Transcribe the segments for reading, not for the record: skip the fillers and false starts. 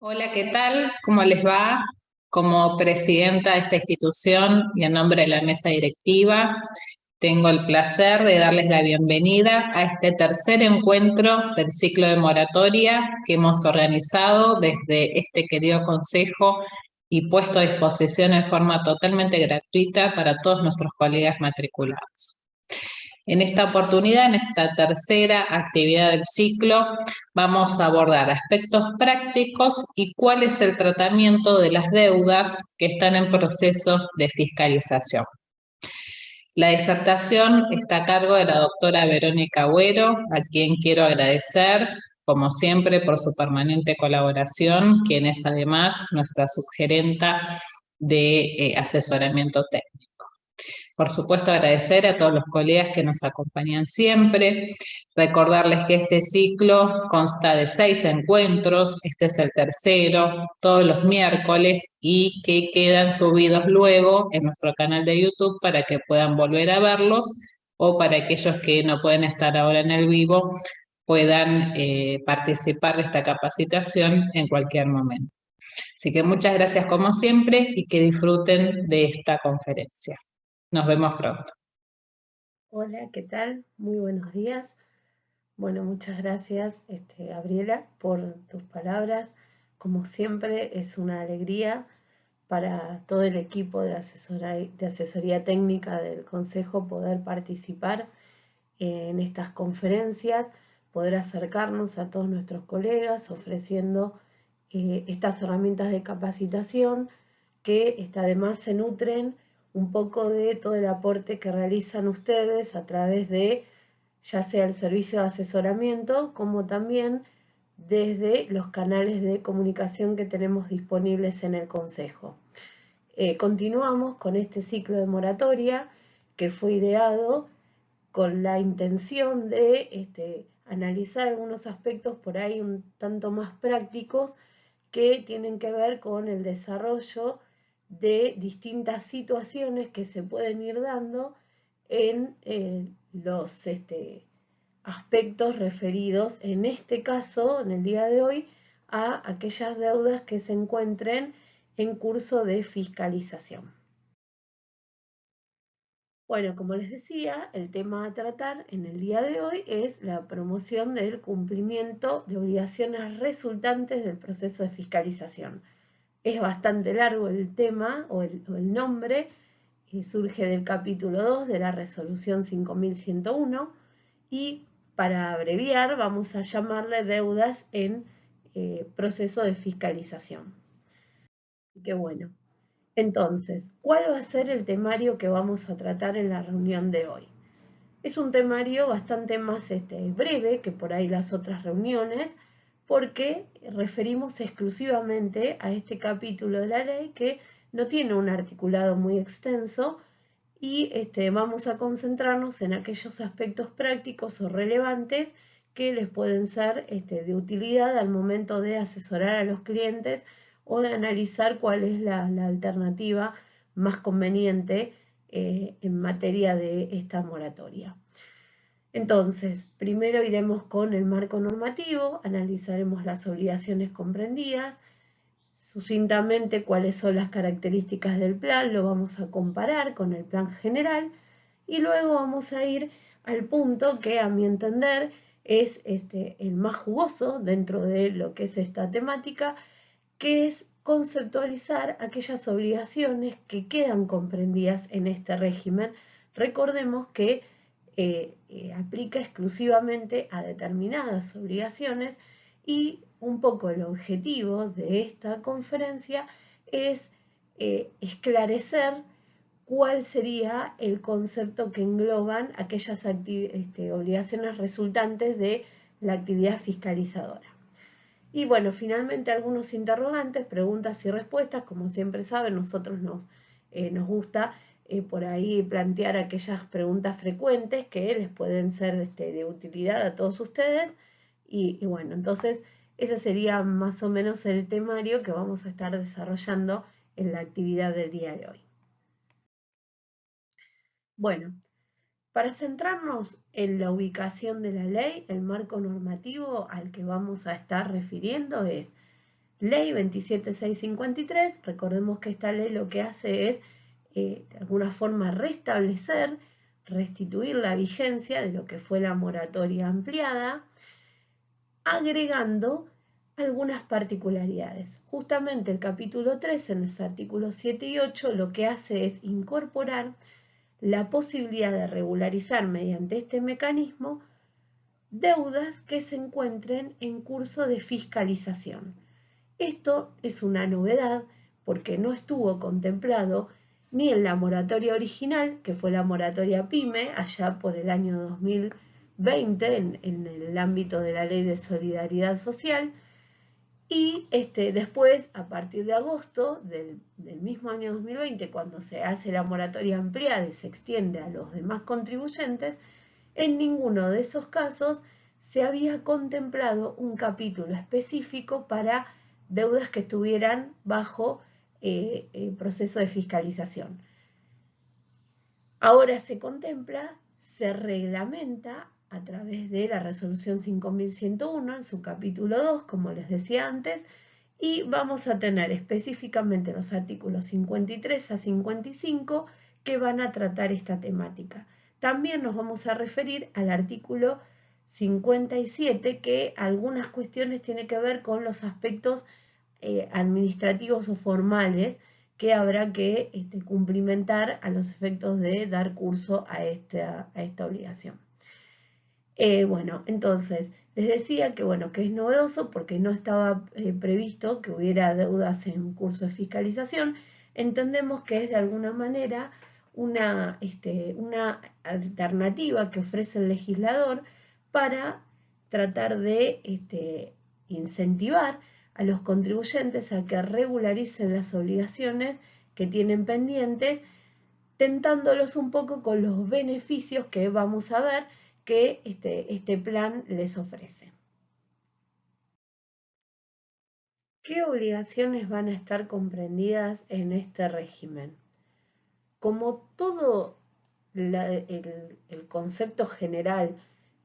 Hola, ¿qué tal? ¿Cómo les va? Como presidenta de esta institución y en nombre de la mesa directiva, tengo el placer de darles la bienvenida a este tercer encuentro del ciclo de moratoria que hemos organizado desde este querido consejo y puesto a disposición en forma totalmente gratuita para todos nuestros colegas matriculados. En esta oportunidad, en esta tercera actividad del ciclo, vamos a abordar aspectos prácticos y cuál es el tratamiento de las deudas que están en proceso de fiscalización. La disertación está a cargo de la doctora Verónica Agüero, a quien quiero agradecer, como siempre, por su permanente colaboración, quien es además nuestra subgerenta de asesoramiento técnico. Por supuesto, agradecer a todos los colegas que nos acompañan siempre, recordarles que este ciclo consta de 6 encuentros, este es el tercero, todos los miércoles y que quedan subidos luego en nuestro canal de YouTube para que puedan volver a verlos o para aquellos que no pueden estar ahora en el vivo puedan participar de esta capacitación en cualquier momento. Así que muchas gracias como siempre y que disfruten de esta conferencia. Nos vemos pronto. Hola, ¿qué tal? Muy buenos días. Bueno, muchas gracias, Gabriela, por tus palabras. Como siempre, es una alegría para todo el equipo de asesoría técnica del Consejo poder participar en estas conferencias, poder acercarnos a todos nuestros colegas ofreciendo estas herramientas de capacitación que además se nutren un poco de todo el aporte que realizan ustedes a través de ya sea el servicio de asesoramiento como también desde los canales de comunicación que tenemos disponibles en el Consejo. Continuamos con este ciclo de moratoria que fue ideado con la intención de analizar algunos aspectos por ahí un tanto más prácticos que tienen que ver con el desarrollo de distintas situaciones que se pueden ir dando en los aspectos referidos, en este caso, en el día de hoy, a aquellas deudas que se encuentren en curso de fiscalización. Bueno, como les decía, el tema a tratar en el día de hoy es la promoción del cumplimiento de obligaciones resultantes del proceso de fiscalización. Es bastante largo el tema o el nombre, surge del capítulo 2 de la resolución 5101 y para abreviar vamos a llamarle deudas en proceso de fiscalización. Qué bueno. Entonces, ¿cuál va a ser el temario que vamos a tratar en la reunión de hoy? Es un temario bastante más breve que por ahí las otras reuniones, porque referimos exclusivamente a este capítulo de la ley que no tiene un articulado muy extenso y vamos a concentrarnos en aquellos aspectos prácticos o relevantes que les pueden ser de utilidad al momento de asesorar a los clientes o de analizar cuál es la alternativa más conveniente en materia de esta moratoria. Entonces, primero iremos con el marco normativo, analizaremos las obligaciones comprendidas, sucintamente cuáles son las características del plan, lo vamos a comparar con el plan general y luego vamos a ir al punto que a mi entender es el más jugoso dentro de lo que es esta temática, que es conceptualizar aquellas obligaciones que quedan comprendidas en este régimen. Recordemos que aplica exclusivamente a determinadas obligaciones y un poco el objetivo de esta conferencia es esclarecer cuál sería el concepto que engloban aquellas obligaciones resultantes de la actividad fiscalizadora. Y bueno, finalmente algunos interrogantes, preguntas y respuestas. Como siempre saben, nosotros nos gusta por ahí plantear aquellas preguntas frecuentes que les pueden ser de utilidad a todos ustedes. Y bueno, entonces ese sería más o menos el temario que vamos a estar desarrollando en la actividad del día de hoy. Bueno, para centrarnos en la ubicación de la ley, el marco normativo al que vamos a estar refiriendo es Ley 27653, recordemos que esta ley lo que hace es, de alguna forma, restablecer, restituir la vigencia de lo que fue la moratoria ampliada, agregando algunas particularidades. Justamente el capítulo 3, en los artículos 7 y 8, lo que hace es incorporar la posibilidad de regularizar mediante este mecanismo deudas que se encuentren en curso de fiscalización. Esto es una novedad porque no estuvo contemplado ni en la moratoria original, que fue la moratoria PYME, allá por el año 2020, en el ámbito de la Ley de Solidaridad Social, y después, a partir de agosto del mismo año 2020, cuando se hace la moratoria ampliada y se extiende a los demás contribuyentes, en ninguno de esos casos se había contemplado un capítulo específico para deudas que estuvieran bajo el proceso de fiscalización. Ahora se contempla, se reglamenta a través de la resolución 5101 en su capítulo 2, como les decía antes, y vamos a tener específicamente los artículos 53 a 55 que van a tratar esta temática. También nos vamos a referir al artículo 57, que algunas cuestiones tienen que ver con los aspectos administrativos o formales que habrá que cumplimentar a los efectos de dar curso a esta obligación. Bueno, entonces, les decía que, bueno, que es novedoso porque no estaba previsto que hubiera deudas en curso de fiscalización. Entendemos que es de alguna manera una alternativa que ofrece el legislador para tratar de incentivar a los contribuyentes a que regularicen las obligaciones que tienen pendientes, tentándolos un poco con los beneficios que vamos a ver que este plan les ofrece. ¿Qué obligaciones van a estar comprendidas en este régimen? Como todo el concepto general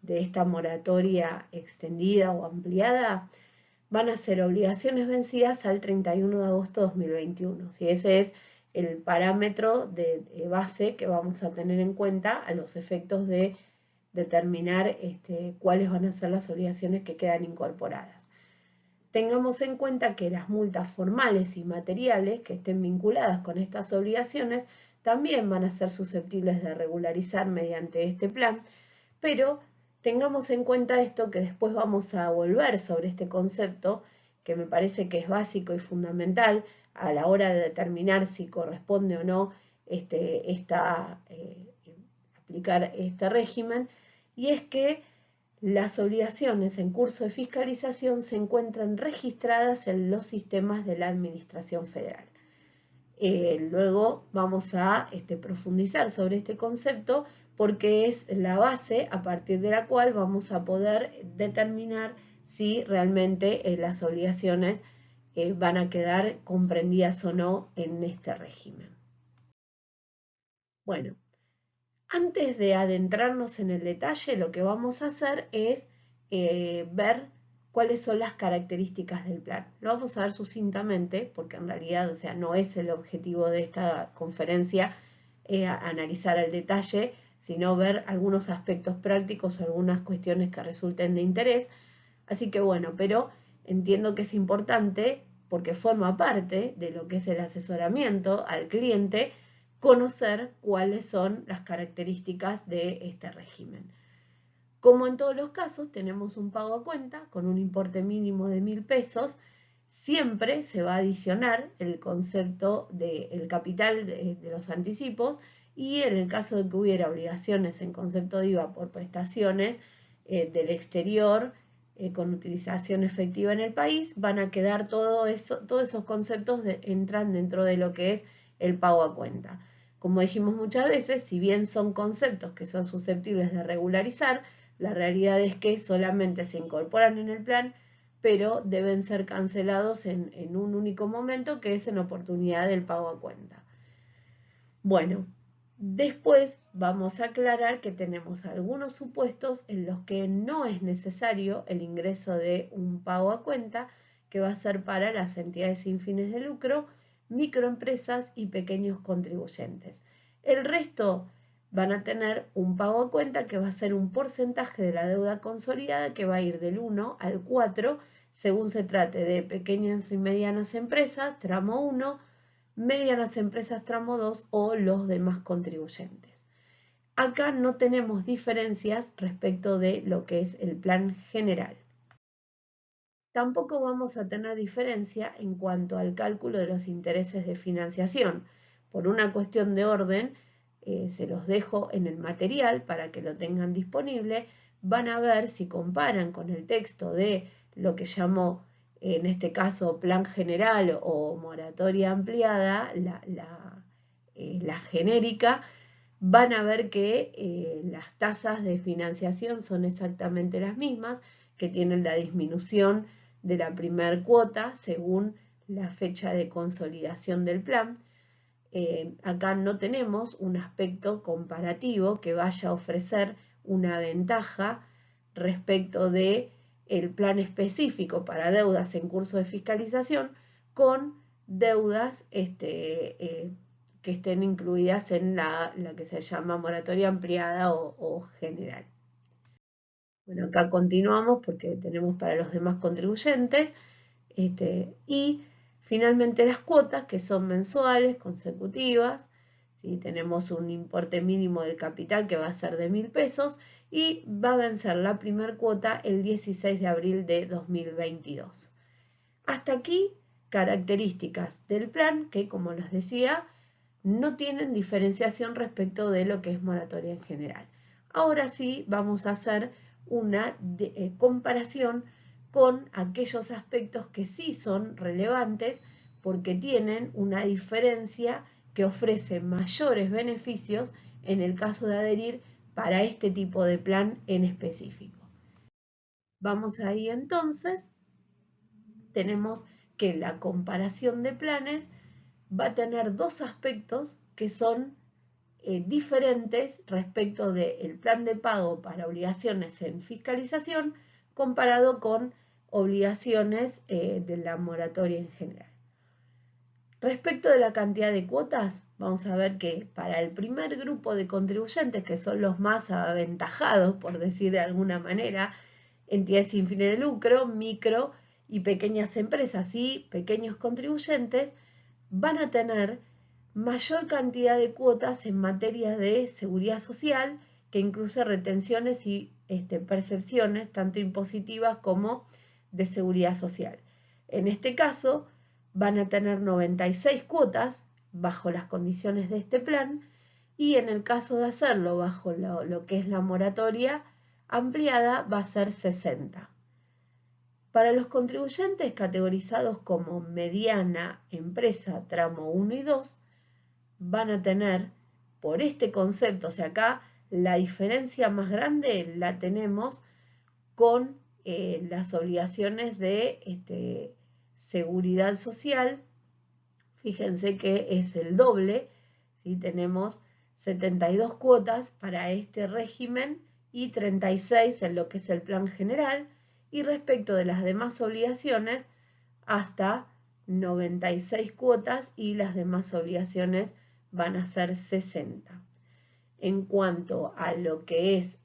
de esta moratoria extendida o ampliada, van a ser obligaciones vencidas al 31 de agosto de 2021. ¿Sí? Ese es el parámetro de base que vamos a tener en cuenta a los efectos de determinar cuáles van a ser las obligaciones que quedan incorporadas. Tengamos en cuenta que las multas formales y materiales que estén vinculadas con estas obligaciones también van a ser susceptibles de regularizar mediante este plan, pero tengamos en cuenta esto, que después vamos a volver sobre este concepto, que me parece que es básico y fundamental a la hora de determinar si corresponde o no aplicar este régimen, y es que las obligaciones en curso de fiscalización se encuentran registradas en los sistemas de la Administración Federal. Luego vamos a profundizar sobre este concepto porque es la base a partir de la cual vamos a poder determinar si realmente las obligaciones van a quedar comprendidas o no en este régimen. Bueno, antes de adentrarnos en el detalle, lo que vamos a hacer es ver cuáles son las características del plan. Lo vamos a ver sucintamente, porque en realidad, o sea, no es el objetivo de esta conferencia analizar el detalle, sino ver algunos aspectos prácticos, algunas cuestiones que resulten de interés. Así que bueno, pero entiendo que es importante, porque forma parte de lo que es el asesoramiento al cliente, conocer cuáles son las características de este régimen. Como en todos los casos, tenemos un pago a cuenta con un importe mínimo de 1.000 pesos. Siempre se va a adicionar el concepto del capital de los anticipos, y en el caso de que hubiera obligaciones en concepto de IVA por prestaciones del exterior con utilización efectiva en el país, van a quedar todos esos conceptos entran dentro de lo que es el pago a cuenta. Como dijimos muchas veces, si bien son conceptos que son susceptibles de regularizar, la realidad es que solamente se incorporan en el plan, pero deben ser cancelados en un único momento, que es en oportunidad del pago a cuenta. Bueno, después vamos a aclarar que tenemos algunos supuestos en los que no es necesario el ingreso de un pago a cuenta, que va a ser para las entidades sin fines de lucro, microempresas y pequeños contribuyentes. El resto van a tener un pago a cuenta que va a ser un porcentaje de la deuda consolidada que va a ir del 1 al 4 según se trate de pequeñas y medianas empresas, tramo 1, medianas empresas, tramo 2 o los demás contribuyentes. Acá no tenemos diferencias respecto de lo que es el plan general. Tampoco vamos a tener diferencia en cuanto al cálculo de los intereses de financiación. Por una cuestión de orden, se los dejo en el material para que lo tengan disponible. Van a ver si comparan con el texto de lo que llamó, en este caso, plan general o moratoria ampliada, la genérica, van a ver que las tasas de financiación son exactamente las mismas, que tienen la disminución de la primer cuota según la fecha de consolidación del plan. Acá no tenemos un aspecto comparativo que vaya a ofrecer una ventaja respecto de el plan específico para deudas en curso de fiscalización con deudas que estén incluidas en la que se llama moratoria ampliada o general. Bueno, acá continuamos porque tenemos para los demás contribuyentes y finalmente las cuotas que son mensuales, consecutivas. ¿Sí? Tenemos un importe mínimo del capital que va a ser de 1.000 pesos y va a vencer la primera cuota el 16 de abril de 2022. Hasta aquí características del plan que, como les decía, no tienen diferenciación respecto de lo que es moratoria en general. Ahora sí vamos a hacer una comparación con aquellos aspectos que sí son relevantes porque tienen una diferencia que ofrece mayores beneficios en el caso de adherir para este tipo de plan en específico. Vamos ahí entonces, tenemos que la comparación de planes va a tener dos aspectos que son diferentes respecto del plan de pago para obligaciones en fiscalización comparado con obligaciones de la moratoria en general. Respecto de la cantidad de cuotas, vamos a ver que para el primer grupo de contribuyentes, que son los más aventajados, por decir de alguna manera, entidades sin fines de lucro, micro y pequeñas empresas y pequeños contribuyentes, van a tener mayor cantidad de cuotas en materia de seguridad social, que incluye retenciones y percepciones, tanto impositivas como de seguridad social. En este caso, van a tener 96 cuotas bajo las condiciones de este plan y en el caso de hacerlo bajo lo que es la moratoria ampliada va a ser 60. Para los contribuyentes categorizados como mediana empresa tramo 1 y 2, van a tener por este concepto, o sea, acá la diferencia más grande la tenemos con las obligaciones de seguridad social. Fíjense que es el doble, ¿sí? Tenemos 72 cuotas para este régimen y 36 en lo que es el plan general, y respecto de las demás obligaciones, hasta 96 cuotas y las demás obligaciones van a ser 60. En cuanto a lo que es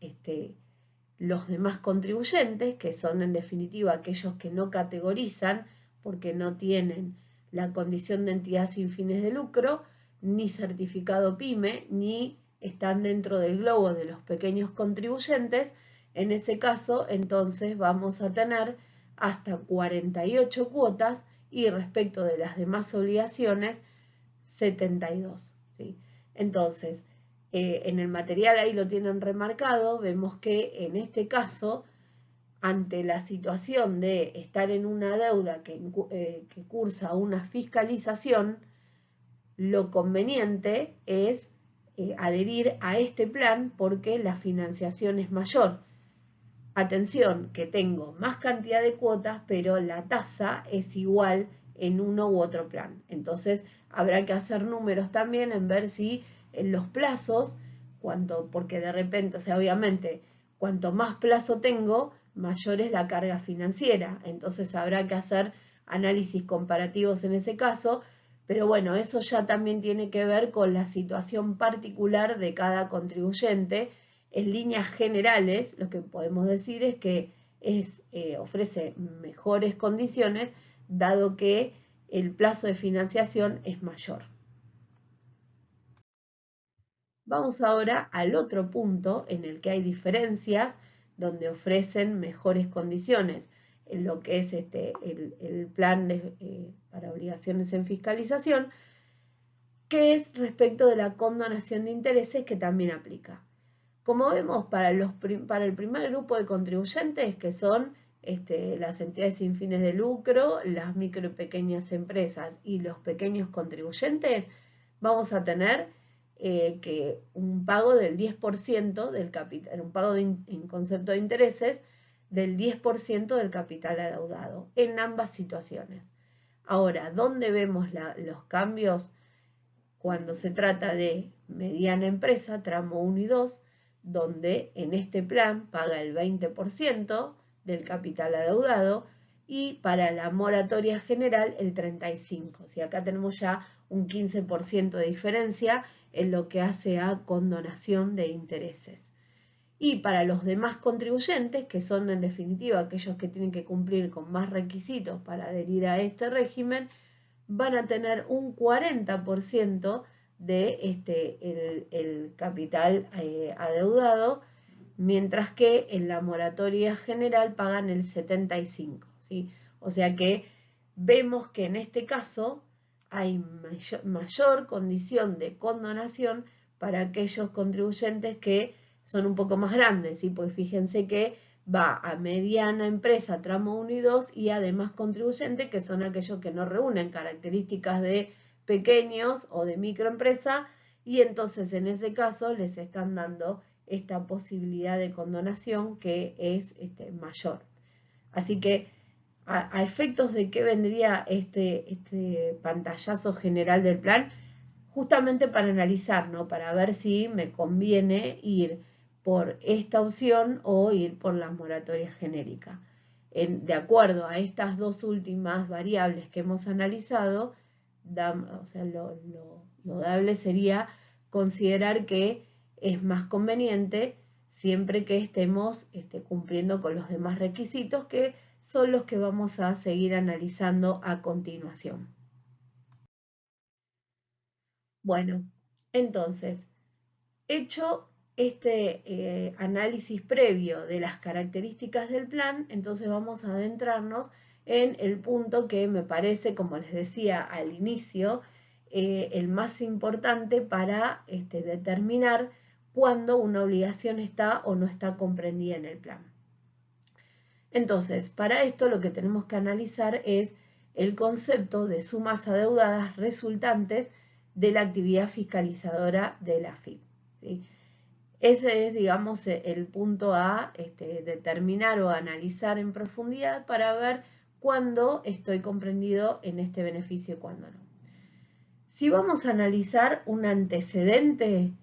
los demás contribuyentes, que son en definitiva aquellos que no categorizan porque no tienen la condición de entidad sin fines de lucro, ni certificado PYME, ni están dentro del globo de los pequeños contribuyentes, en ese caso entonces vamos a tener hasta 48 cuotas y respecto de las demás obligaciones 72. ¿Sí? Entonces, en el material ahí lo tienen remarcado, vemos que en este caso, ante la situación de estar en una deuda que cursa una fiscalización, lo conveniente es adherir a este plan porque la financiación es mayor. Atención, que tengo más cantidad de cuotas, pero la tasa es igual en uno u otro plan. Entonces, habrá que hacer números también en ver si en los plazos, porque de repente, o sea, obviamente, cuanto más plazo tengo, mayor es la carga financiera. Entonces, habrá que hacer análisis comparativos en ese caso, pero bueno, eso ya también tiene que ver con la situación particular de cada contribuyente. En líneas generales, lo que podemos decir es que ofrece mejores condiciones, dado que el plazo de financiación es mayor. Vamos ahora al otro punto en el que hay diferencias, donde ofrecen mejores condiciones, en lo que es el plan para obligaciones en fiscalización, que es respecto de la condonación de intereses, que también aplica. Como vemos, para el primer grupo de contribuyentes, que son las entidades sin fines de lucro, las micro y pequeñas empresas y los pequeños contribuyentes, vamos a tener que un pago del 10% del capital, un pago en concepto de intereses del 10% del capital adeudado en ambas situaciones. Ahora, ¿dónde vemos los cambios? Cuando se trata de mediana empresa, tramo 1 y 2, donde en este plan paga el 20% del capital adeudado, y para la moratoria general el 35%. O sea, acá tenemos ya un 15% de diferencia en lo que hace a condonación de intereses. Y para los demás contribuyentes, que son en definitiva aquellos que tienen que cumplir con más requisitos para adherir a este régimen, van a tener un 40% de el capital adeudado, mientras que en la moratoria general pagan el 75%, ¿sí? O sea que vemos que en este caso hay mayor condición de condonación para aquellos contribuyentes que son un poco más grandes, ¿sí? Pues fíjense que va a mediana empresa, tramo 1 y 2, y además contribuyentes, que son aquellos que no reúnen características de pequeños o de microempresa, y entonces en ese caso les están dando esta posibilidad de condonación que es mayor. Así que a efectos de qué vendría este pantallazo general del plan, justamente para analizar, ¿no? Para ver si me conviene ir por esta opción o ir por la moratoria genérica. De acuerdo a estas dos últimas variables que hemos analizado, lo dable sería considerar que es más conveniente siempre que estemos cumpliendo con los demás requisitos, que son los que vamos a seguir analizando a continuación. Bueno, entonces, hecho este análisis previo de las características del plan, entonces vamos a adentrarnos en el punto que me parece, como les decía al inicio, el más importante para determinar cuándo una obligación está o no está comprendida en el plan. Entonces, para esto lo que tenemos que analizar es el concepto de sumas adeudadas resultantes de la actividad fiscalizadora de la AFIP, ¿sí? Ese es, digamos, el punto a determinar o analizar en profundidad para ver cuándo estoy comprendido en este beneficio y cuándo no. Si vamos a analizar un antecedente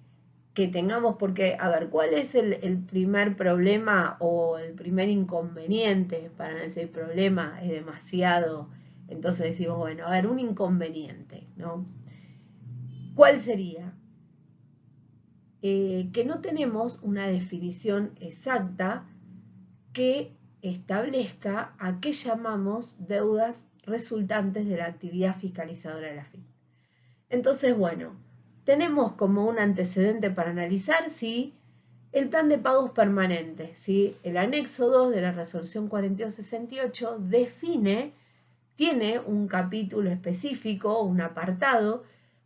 que tengamos, porque, a ver, ¿cuál es el primer problema o el primer inconveniente? Para no decir problema, es demasiado. Entonces decimos, bueno, a ver, un inconveniente, ¿no? ¿Cuál sería? Que no tenemos una definición exacta que establezca a qué llamamos deudas resultantes de la actividad fiscalizadora de la AFIP. Entonces, bueno, tenemos como un antecedente para analizar si el plan de pagos permanentes, ¿sí? El anexo 2 de la resolución 4268 tiene un capítulo específico, un apartado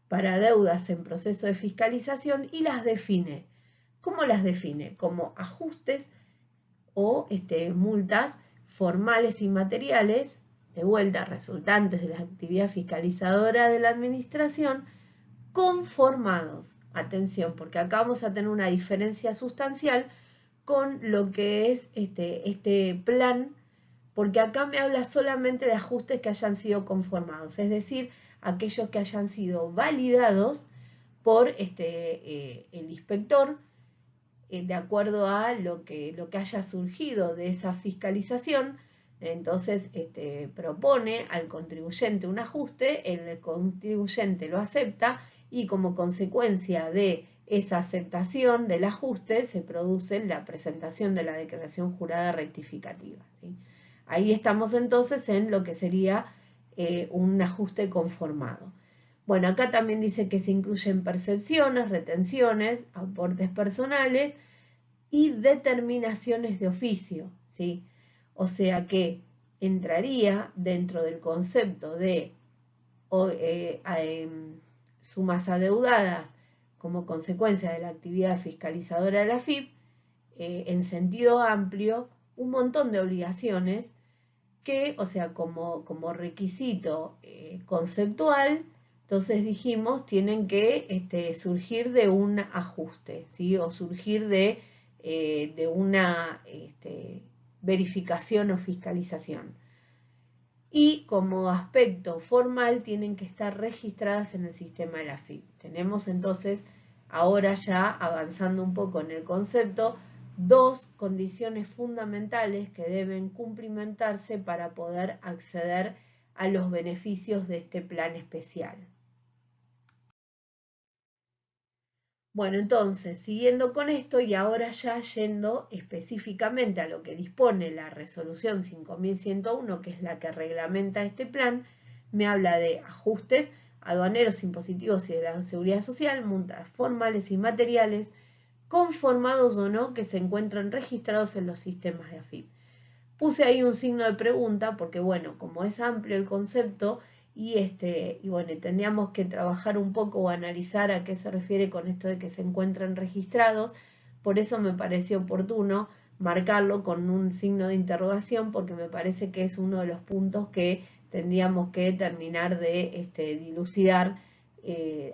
para deudas en proceso de fiscalización, y las define. ¿Cómo las define? Como ajustes o multas formales y materiales, de vuelta resultantes de la actividad fiscalizadora de la administración, conformados. Atención, porque acá vamos a tener una diferencia sustancial con lo que es este plan, porque acá me habla solamente de ajustes que hayan sido conformados, es decir, aquellos que hayan sido validados por el inspector de acuerdo a lo que haya surgido de esa fiscalización, Entonces propone al contribuyente un ajuste, el contribuyente lo acepta y como consecuencia de esa aceptación del ajuste se produce la presentación de la declaración jurada rectificativa, ¿sí? Ahí estamos entonces en lo que sería un ajuste conformado. Bueno, acá también dice que se incluyen percepciones, retenciones, aportes personales y determinaciones de oficio, ¿sí? O sea que entraría dentro del concepto de sumas adeudadas como consecuencia de la actividad fiscalizadora de la AFIP, en sentido amplio, un montón de obligaciones que, o sea, como requisito conceptual, entonces dijimos, tienen que surgir de un ajuste, ¿sí? O surgir de una verificación o fiscalización. Y como aspecto formal tienen que estar registradas en el sistema de la AFIP. Tenemos entonces, ahora ya avanzando un poco en el concepto, dos condiciones fundamentales que deben cumplimentarse para poder acceder a los beneficios de este plan especial. Bueno, entonces, siguiendo con esto y ahora ya yendo específicamente a lo que dispone la resolución 5101, que es la que reglamenta este plan, me habla de ajustes aduaneros, impositivos y de la seguridad social, multas formales y materiales, conformados o no, que se encuentran registrados en los sistemas de AFIP. Puse ahí un signo de pregunta porque, bueno, como es amplio el concepto, y bueno, tendríamos que trabajar un poco o analizar a qué se refiere con esto de que se encuentran registrados. Por eso me pareció oportuno marcarlo con un signo de interrogación, porque me parece que es uno de los puntos que tendríamos que terminar de dilucidar,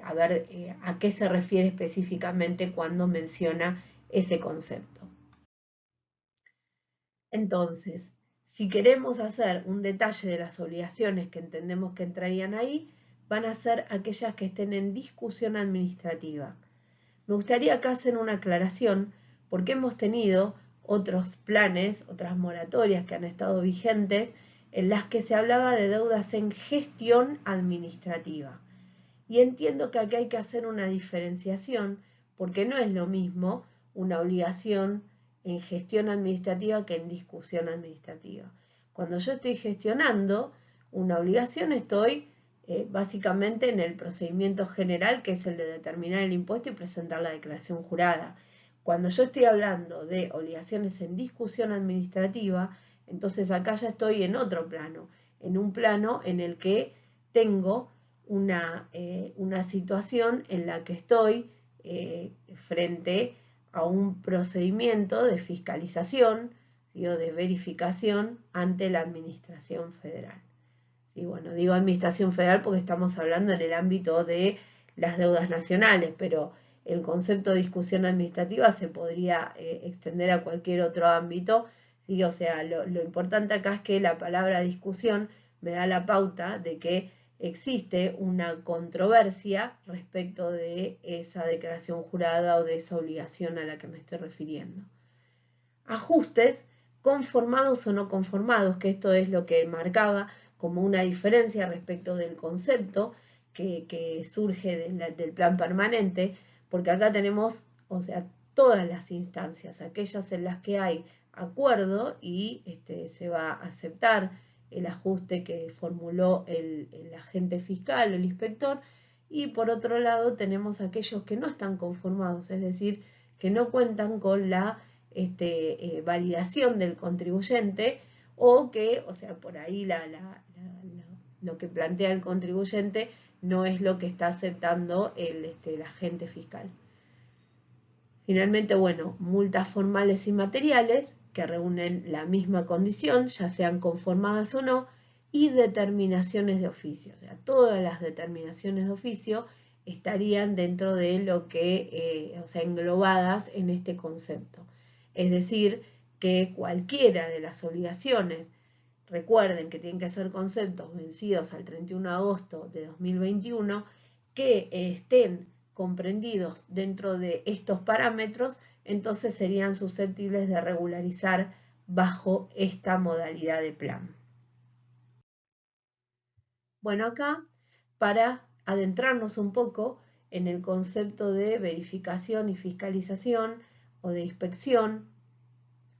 a ver a qué se refiere específicamente cuando menciona ese concepto. Entonces, si queremos hacer un detalle de las obligaciones que entendemos que entrarían ahí, van a ser aquellas que estén en discusión administrativa. Me gustaría acá hacer una aclaración porque hemos tenido otros planes, otras moratorias que han estado vigentes en las que se hablaba de deudas en gestión administrativa. Y entiendo que aquí hay que hacer una diferenciación porque no es lo mismo una obligación en gestión administrativa que en discusión administrativa. Cuando yo estoy gestionando una obligación, estoy básicamente en el procedimiento general, que es el de determinar el impuesto y presentar la declaración jurada. Cuando yo estoy hablando de obligaciones en discusión administrativa, entonces acá ya estoy en otro plano, en un plano en el que tengo una situación en la que estoy frente a un procedimiento de fiscalización, ¿sí? O de verificación ante la Administración Federal. ¿Sí? Bueno, digo Administración Federal porque estamos hablando en el ámbito de las deudas nacionales, pero el concepto de discusión administrativa se podría extender a cualquier otro ámbito, ¿sí? O sea, lo importante acá es que la palabra discusión me da la pauta de que existe una controversia respecto de esa declaración jurada o de esa obligación a la que me estoy refiriendo. Ajustes conformados o no conformados, que esto es lo que marcaba como una diferencia respecto del concepto que surge del plan permanente, porque acá tenemos, o sea, todas las instancias, aquellas en las que hay acuerdo y se va a aceptar el ajuste que formuló el agente fiscal o el inspector, y por otro lado tenemos aquellos que no están conformados, es decir, que no cuentan con la validación del contribuyente, o que, o sea, por ahí lo que plantea el contribuyente no es lo que está aceptando el agente fiscal. Finalmente, bueno, multas formales y materiales que reúnen la misma condición, ya sean conformadas o no, y determinaciones de oficio. O sea, todas las determinaciones de oficio estarían dentro de lo que, o sea, englobadas en este concepto. Es decir, que cualquiera de las obligaciones, recuerden que tienen que ser conceptos vencidos al 31 de agosto de 2021, que estén comprendidos dentro de estos parámetros, entonces serían susceptibles de regularizar bajo esta modalidad de plan. Bueno, acá, para adentrarnos un poco en el concepto de verificación y fiscalización o de inspección,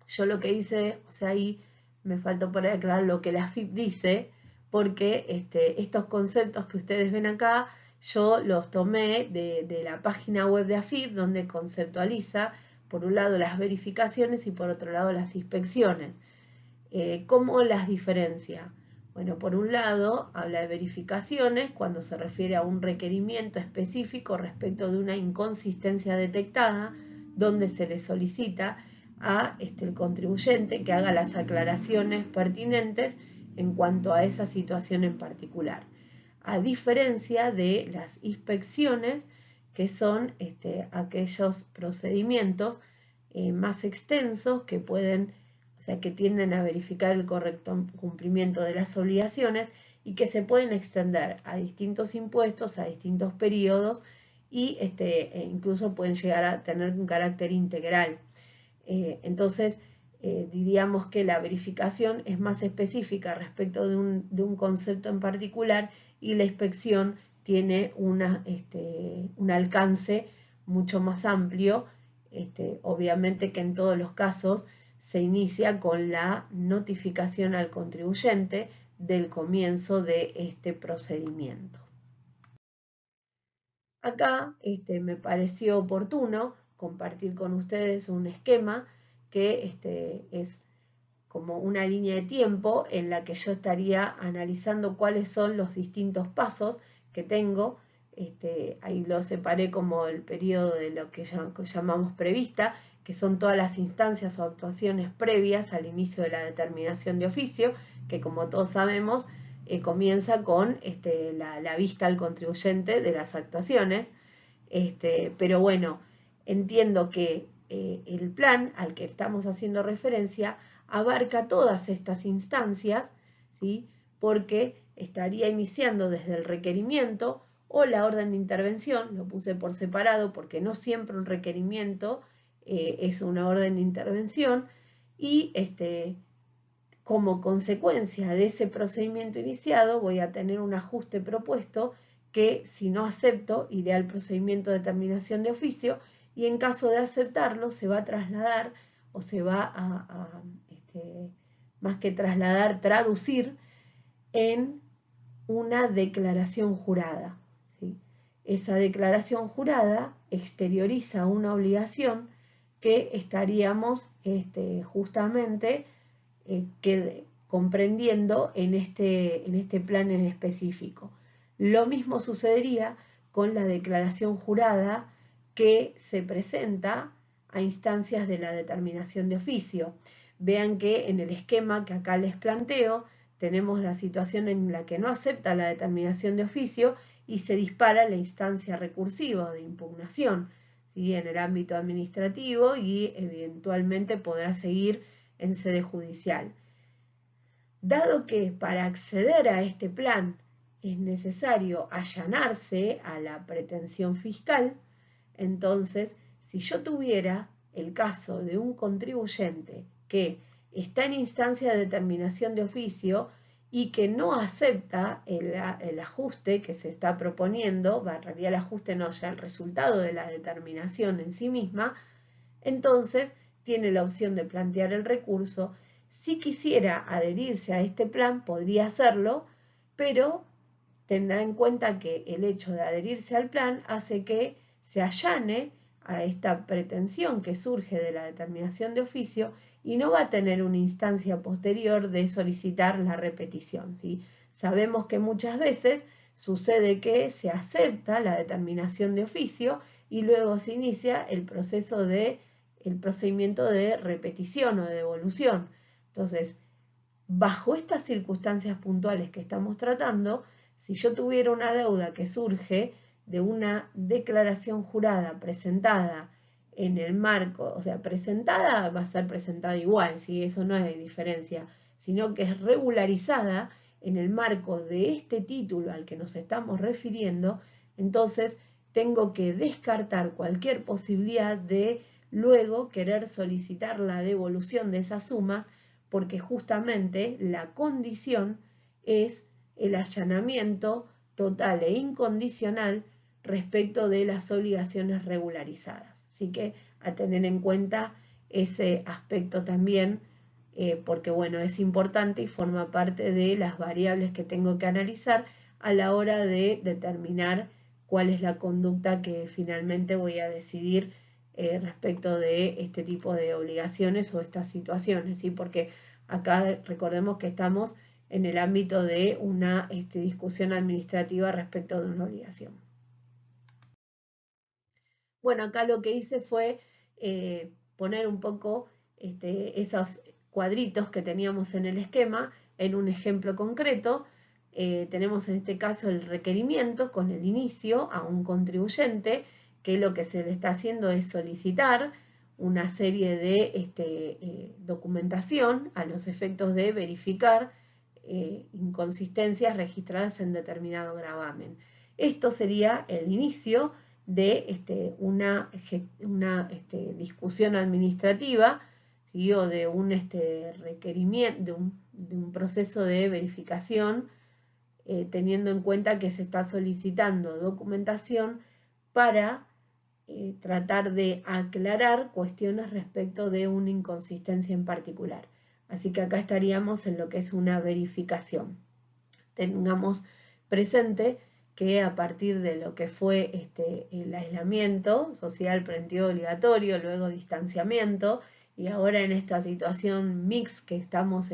yo lo que hice, o sea, ahí me faltó por aclarar lo que la AFIP dice, porque estos conceptos que ustedes ven acá, yo los tomé de la página web de AFIP, donde conceptualiza, por un lado, las verificaciones y por otro lado, las inspecciones. ¿Cómo las diferencia? Bueno, por un lado, habla de verificaciones cuando se refiere a un requerimiento específico respecto de una inconsistencia detectada, donde se le solicita a el contribuyente que haga las aclaraciones pertinentes en cuanto a esa situación en particular. A diferencia de las inspecciones, que son aquellos procedimientos más extensos que pueden, o sea, que tienden a verificar el correcto cumplimiento de las obligaciones y que se pueden extender a distintos impuestos, a distintos periodos y incluso pueden llegar a tener un carácter integral. Entonces, diríamos que la verificación es más específica respecto de un concepto en particular y la inspección tiene un alcance mucho más amplio, obviamente que en todos los casos se inicia con la notificación al contribuyente del comienzo de este procedimiento. Acá me pareció oportuno compartir con ustedes un esquema que es como una línea de tiempo en la que yo estaría analizando cuáles son los distintos pasos que tengo. Ahí lo separé como el periodo de lo que llamamos prevista, que son todas las instancias o actuaciones previas al inicio de la determinación de oficio, que como todos sabemos comienza con la vista al contribuyente de las actuaciones. Pero bueno, entiendo que el plan al que estamos haciendo referencia abarca todas estas instancias, ¿sí? Porque estaría iniciando desde el requerimiento o la orden de intervención, lo puse por separado porque no siempre un requerimiento es una orden de intervención, y como consecuencia de ese procedimiento iniciado voy a tener un ajuste propuesto que, si no acepto, iré al procedimiento de determinación de oficio y en caso de aceptarlo se va a trasladar o se va más que trasladar, traducir en una declaración jurada, ¿sí? Esa declaración jurada exterioriza una obligación que estaríamos justamente comprendiendo en este plan en específico. Lo mismo sucedería con la declaración jurada que se presenta a instancias de la determinación de oficio. Vean que en el esquema que acá les planteo tenemos la situación en la que no acepta la determinación de oficio y se dispara la instancia recursiva de impugnación, ¿sí? En el ámbito administrativo y eventualmente podrá seguir en sede judicial. Dado que para acceder a este plan es necesario allanarse a la pretensión fiscal, entonces, si yo tuviera el caso de un contribuyente que está en instancia de determinación de oficio y que no acepta el ajuste que se está proponiendo, en realidad el ajuste no, ya el resultado de la determinación en sí misma, entonces tiene la opción de plantear el recurso. Si quisiera adherirse a este plan, podría hacerlo, pero tendrá en cuenta que el hecho de adherirse al plan hace que se allane a esta pretensión que surge de la determinación de oficio y no va a tener una instancia posterior de solicitar la repetición, ¿sí? Sabemos que muchas veces sucede que se acepta la determinación de oficio y luego se inicia el procedimiento de repetición o de devolución. Entonces, bajo estas circunstancias puntuales que estamos tratando, si yo tuviera una deuda que surge de una declaración jurada presentada en el marco, o sea, presentada va a ser presentada igual, ¿sí? Eso no hay diferencia, sino que es regularizada en el marco de este título al que nos estamos refiriendo, entonces tengo que descartar cualquier posibilidad de luego querer solicitar la devolución de esas sumas porque justamente la condición es el allanamiento total e incondicional respecto de las obligaciones regularizadas. Así que a tener en cuenta ese aspecto también, porque bueno, es importante y forma parte de las variables que tengo que analizar a la hora de determinar cuál es la conducta que finalmente voy a decidir respecto de este tipo de obligaciones o estas situaciones, ¿sí? Porque acá recordemos que estamos en el ámbito de una discusión administrativa respecto de una obligación. Bueno, acá lo que hice fue poner un poco esos cuadritos que teníamos en el esquema en un ejemplo concreto. Tenemos en este caso el requerimiento con el inicio a un contribuyente, que lo que se le está haciendo es solicitar una serie de documentación a los efectos de verificar inconsistencias registradas en determinado gravamen. Esto sería el inicio de una discusión administrativa, ¿sí? O de un requerimiento, de un proceso de verificación, teniendo en cuenta que se está solicitando documentación para tratar de aclarar cuestiones respecto de una inconsistencia en particular. Así que acá estaríamos en lo que es una verificación. Tengamos presente que a partir de lo que fue el aislamiento social preventivo obligatorio, luego distanciamiento, y ahora en esta situación mix que estamos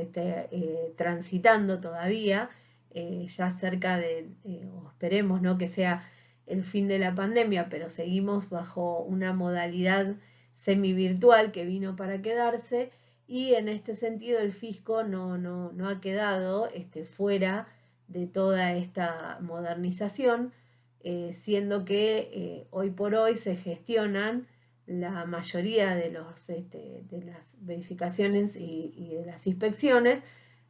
transitando todavía, ya cerca de, o esperemos, ¿no?, que sea el fin de la pandemia, pero seguimos bajo una modalidad semi-virtual que vino para quedarse, y en este sentido el fisco no ha quedado fuera de toda esta modernización, siendo que hoy por hoy se gestionan la mayoría de las verificaciones y de las inspecciones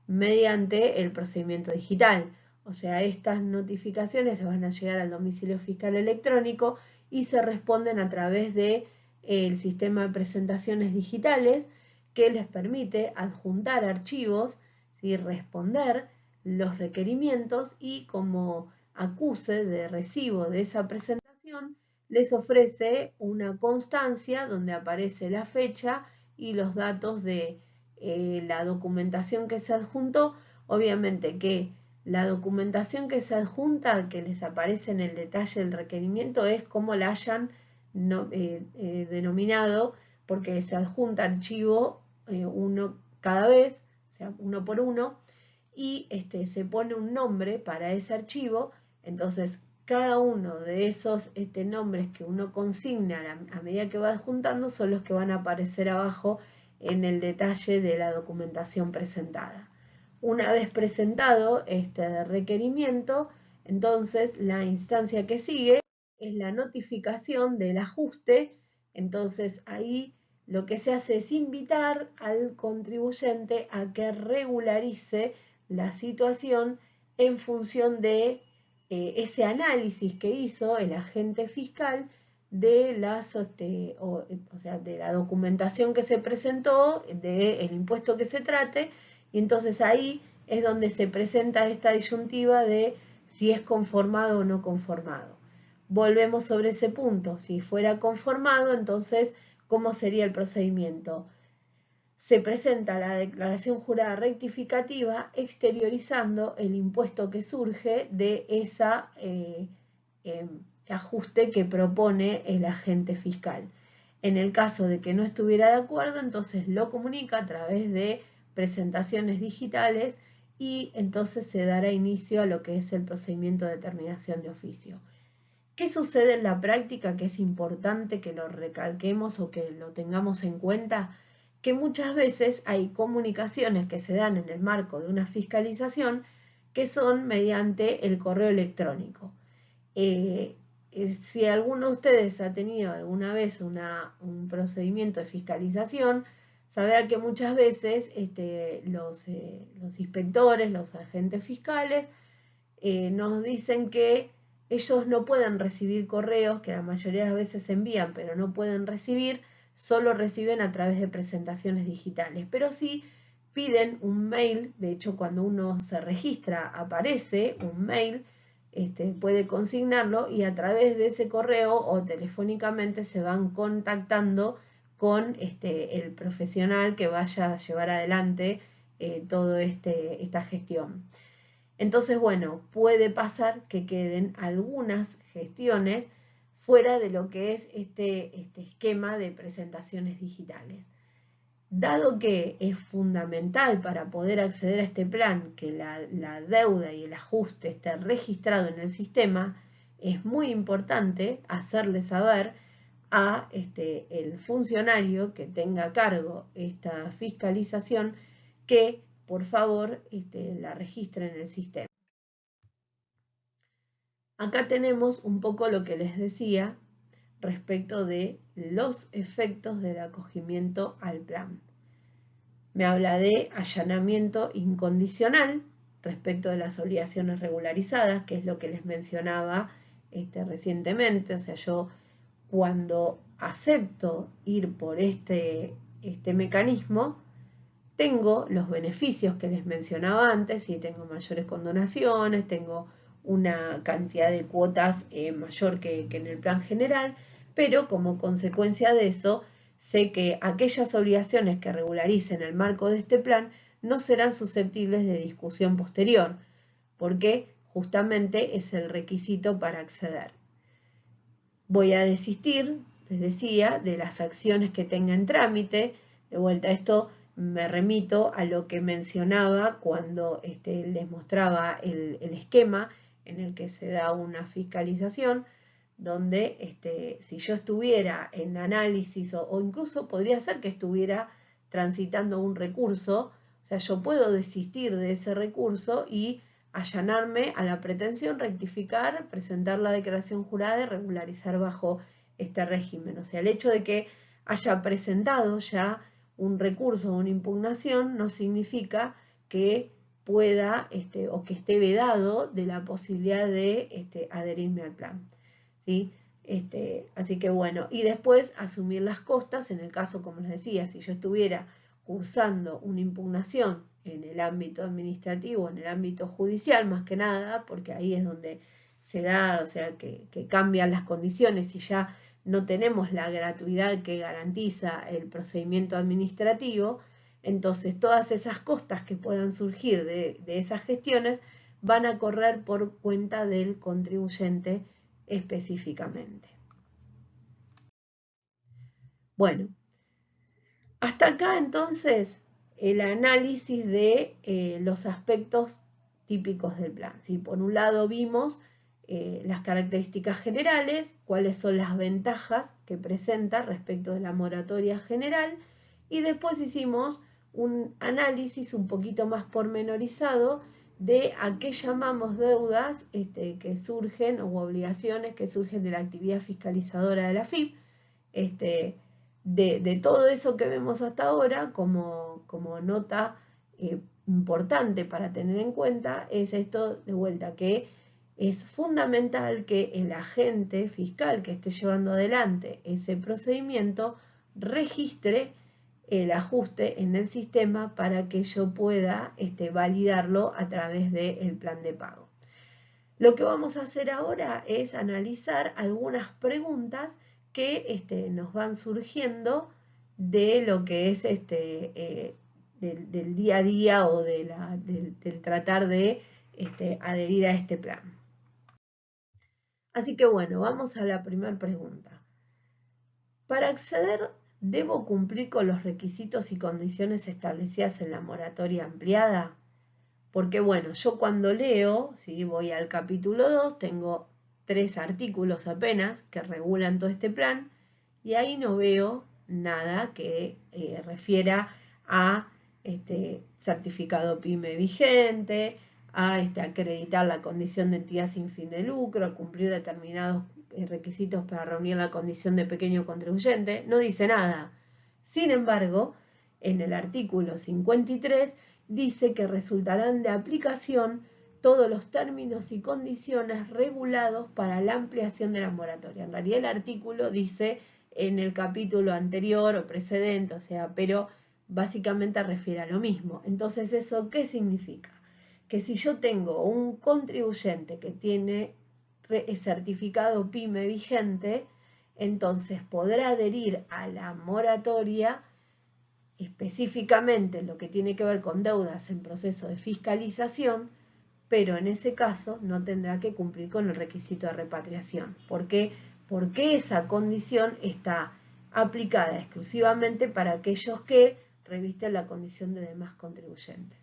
mediante el procedimiento digital. O sea, estas notificaciones les van a llegar al domicilio fiscal electrónico y se responden a través de el sistema de presentaciones digitales, que les permite adjuntar archivos y responder los requerimientos, y como acuse de recibo de esa presentación les ofrece una constancia donde aparece la fecha y los datos de la documentación que se adjuntó. Obviamente que la documentación que se adjunta, que les aparece en el detalle del requerimiento, es como la hayan denominado, porque se adjunta archivo uno cada vez, o sea, uno por uno, y se pone un nombre para ese archivo. Entonces cada uno de esos nombres que uno consigna a medida que va adjuntando son los que van a aparecer abajo en el detalle de la documentación presentada. Una vez presentado este requerimiento, entonces la instancia que sigue es la notificación del ajuste. Entonces ahí lo que se hace es invitar al contribuyente a que regularice la situación en función de ese análisis que hizo el agente fiscal de de la documentación que se presentó, del impuesto que se trate, y entonces ahí es donde se presenta esta disyuntiva de si es conformado o no conformado. Volvemos sobre ese punto. Si fuera conformado, entonces, ¿cómo sería el procedimiento? Se presenta la declaración jurada rectificativa exteriorizando el impuesto que surge de ese ajuste que propone el agente fiscal. En el caso de que no estuviera de acuerdo, entonces lo comunica a través de presentaciones digitales, y entonces se dará inicio a lo que es el procedimiento de determinación de oficio. ¿Qué sucede en la práctica? Que es importante que lo recalquemos o que lo tengamos en cuenta, que muchas veces hay comunicaciones que se dan en el marco de una fiscalización que son mediante el correo electrónico. Si alguno de ustedes ha tenido alguna vez un procedimiento de fiscalización, sabrá que muchas veces los inspectores, los agentes fiscales, nos dicen que ellos no pueden recibir correos, que la mayoría de las veces se envían, pero no pueden recibir, solo reciben a través de presentaciones digitales. Pero sí piden un mail, de hecho cuando uno se registra aparece un mail, puede consignarlo y a través de ese correo o telefónicamente se van contactando con el profesional que vaya a llevar adelante toda esta gestión. Entonces, bueno, puede pasar que queden algunas gestiones fuera de lo que es este esquema de presentaciones digitales. Dado que es fundamental para poder acceder a este plan que la deuda y el ajuste esté registrado en el sistema, es muy importante hacerle saber a el funcionario que tenga a cargo esta fiscalización que por favor la registre en el sistema. Acá tenemos un poco lo que les decía respecto de los efectos del acogimiento al plan. Me habla de allanamiento incondicional respecto de las obligaciones regularizadas, que es lo que les mencionaba recientemente. O sea, yo cuando acepto ir por este mecanismo, tengo los beneficios que les mencionaba antes, y tengo mayores condonaciones, tengo una cantidad de cuotas mayor que en el plan general, pero como consecuencia de eso, sé que aquellas obligaciones que regularicen el marco de este plan no serán susceptibles de discusión posterior, porque justamente es el requisito para acceder. Voy a desistir, les decía, de las acciones que tenga en trámite. De vuelta, esto me remito a lo que mencionaba cuando les mostraba el esquema en el que se da una fiscalización, donde si yo estuviera en análisis o incluso podría ser que estuviera transitando un recurso, o sea, yo puedo desistir de ese recurso y allanarme a la pretensión, rectificar, presentar la declaración jurada y regularizar bajo este régimen. O sea, el hecho de que haya presentado ya un recurso o una impugnación no significa que pueda o que esté vedado de la posibilidad de adherirme al plan. ¿Sí? Así que bueno, y después asumir las costas en el caso, como les decía, si yo estuviera cursando una impugnación en el ámbito administrativo, en el ámbito judicial más que nada, porque ahí es donde se da, o sea, que cambian las condiciones y ya no tenemos la gratuidad que garantiza el procedimiento administrativo, entonces todas esas costas que puedan surgir de esas gestiones van a correr por cuenta del contribuyente específicamente. Bueno, hasta acá entonces el análisis de los aspectos típicos del plan. ¿Sí? Por un lado vimos las características generales, cuáles son las ventajas que presenta respecto de la moratoria general, y después hicimos un análisis un poquito más pormenorizado de a qué llamamos deudas que surgen o obligaciones que surgen de la actividad fiscalizadora de la FIP. De todo eso que vemos hasta ahora, como nota importante para tener en cuenta, es esto de vuelta, que es fundamental que el agente fiscal que esté llevando adelante ese procedimiento registre el ajuste en el sistema para que yo pueda validarlo a través del plan de pago. Lo que vamos a hacer ahora es analizar algunas preguntas que nos van surgiendo de lo que es del día a día o del tratar de adherir a este plan. Así que bueno, vamos a la primera pregunta. Para acceder, ¿debo cumplir con los requisitos y condiciones establecidas en la moratoria ampliada? Porque bueno, yo cuando leo, si voy al capítulo 2, tengo 3 artículos apenas que regulan todo este plan y ahí no veo nada que refiera a certificado PYME vigente, a acreditar la condición de entidad sin fin de lucro, a cumplir determinados requisitos para reunir la condición de pequeño contribuyente, no dice nada. Sin embargo, en el artículo 53 dice que resultarán de aplicación todos los términos y condiciones regulados para la ampliación de la moratoria. En realidad el artículo dice en el capítulo anterior o precedente, o sea, pero básicamente refiere a lo mismo. Entonces, ¿eso qué significa? Que si yo tengo un contribuyente que tiene certificado PYME vigente, entonces podrá adherir a la moratoria específicamente lo que tiene que ver con deudas en proceso de fiscalización, pero en ese caso no tendrá que cumplir con el requisito de repatriación. ¿Por qué? Porque esa condición está aplicada exclusivamente para aquellos que revisten la condición de demás contribuyentes.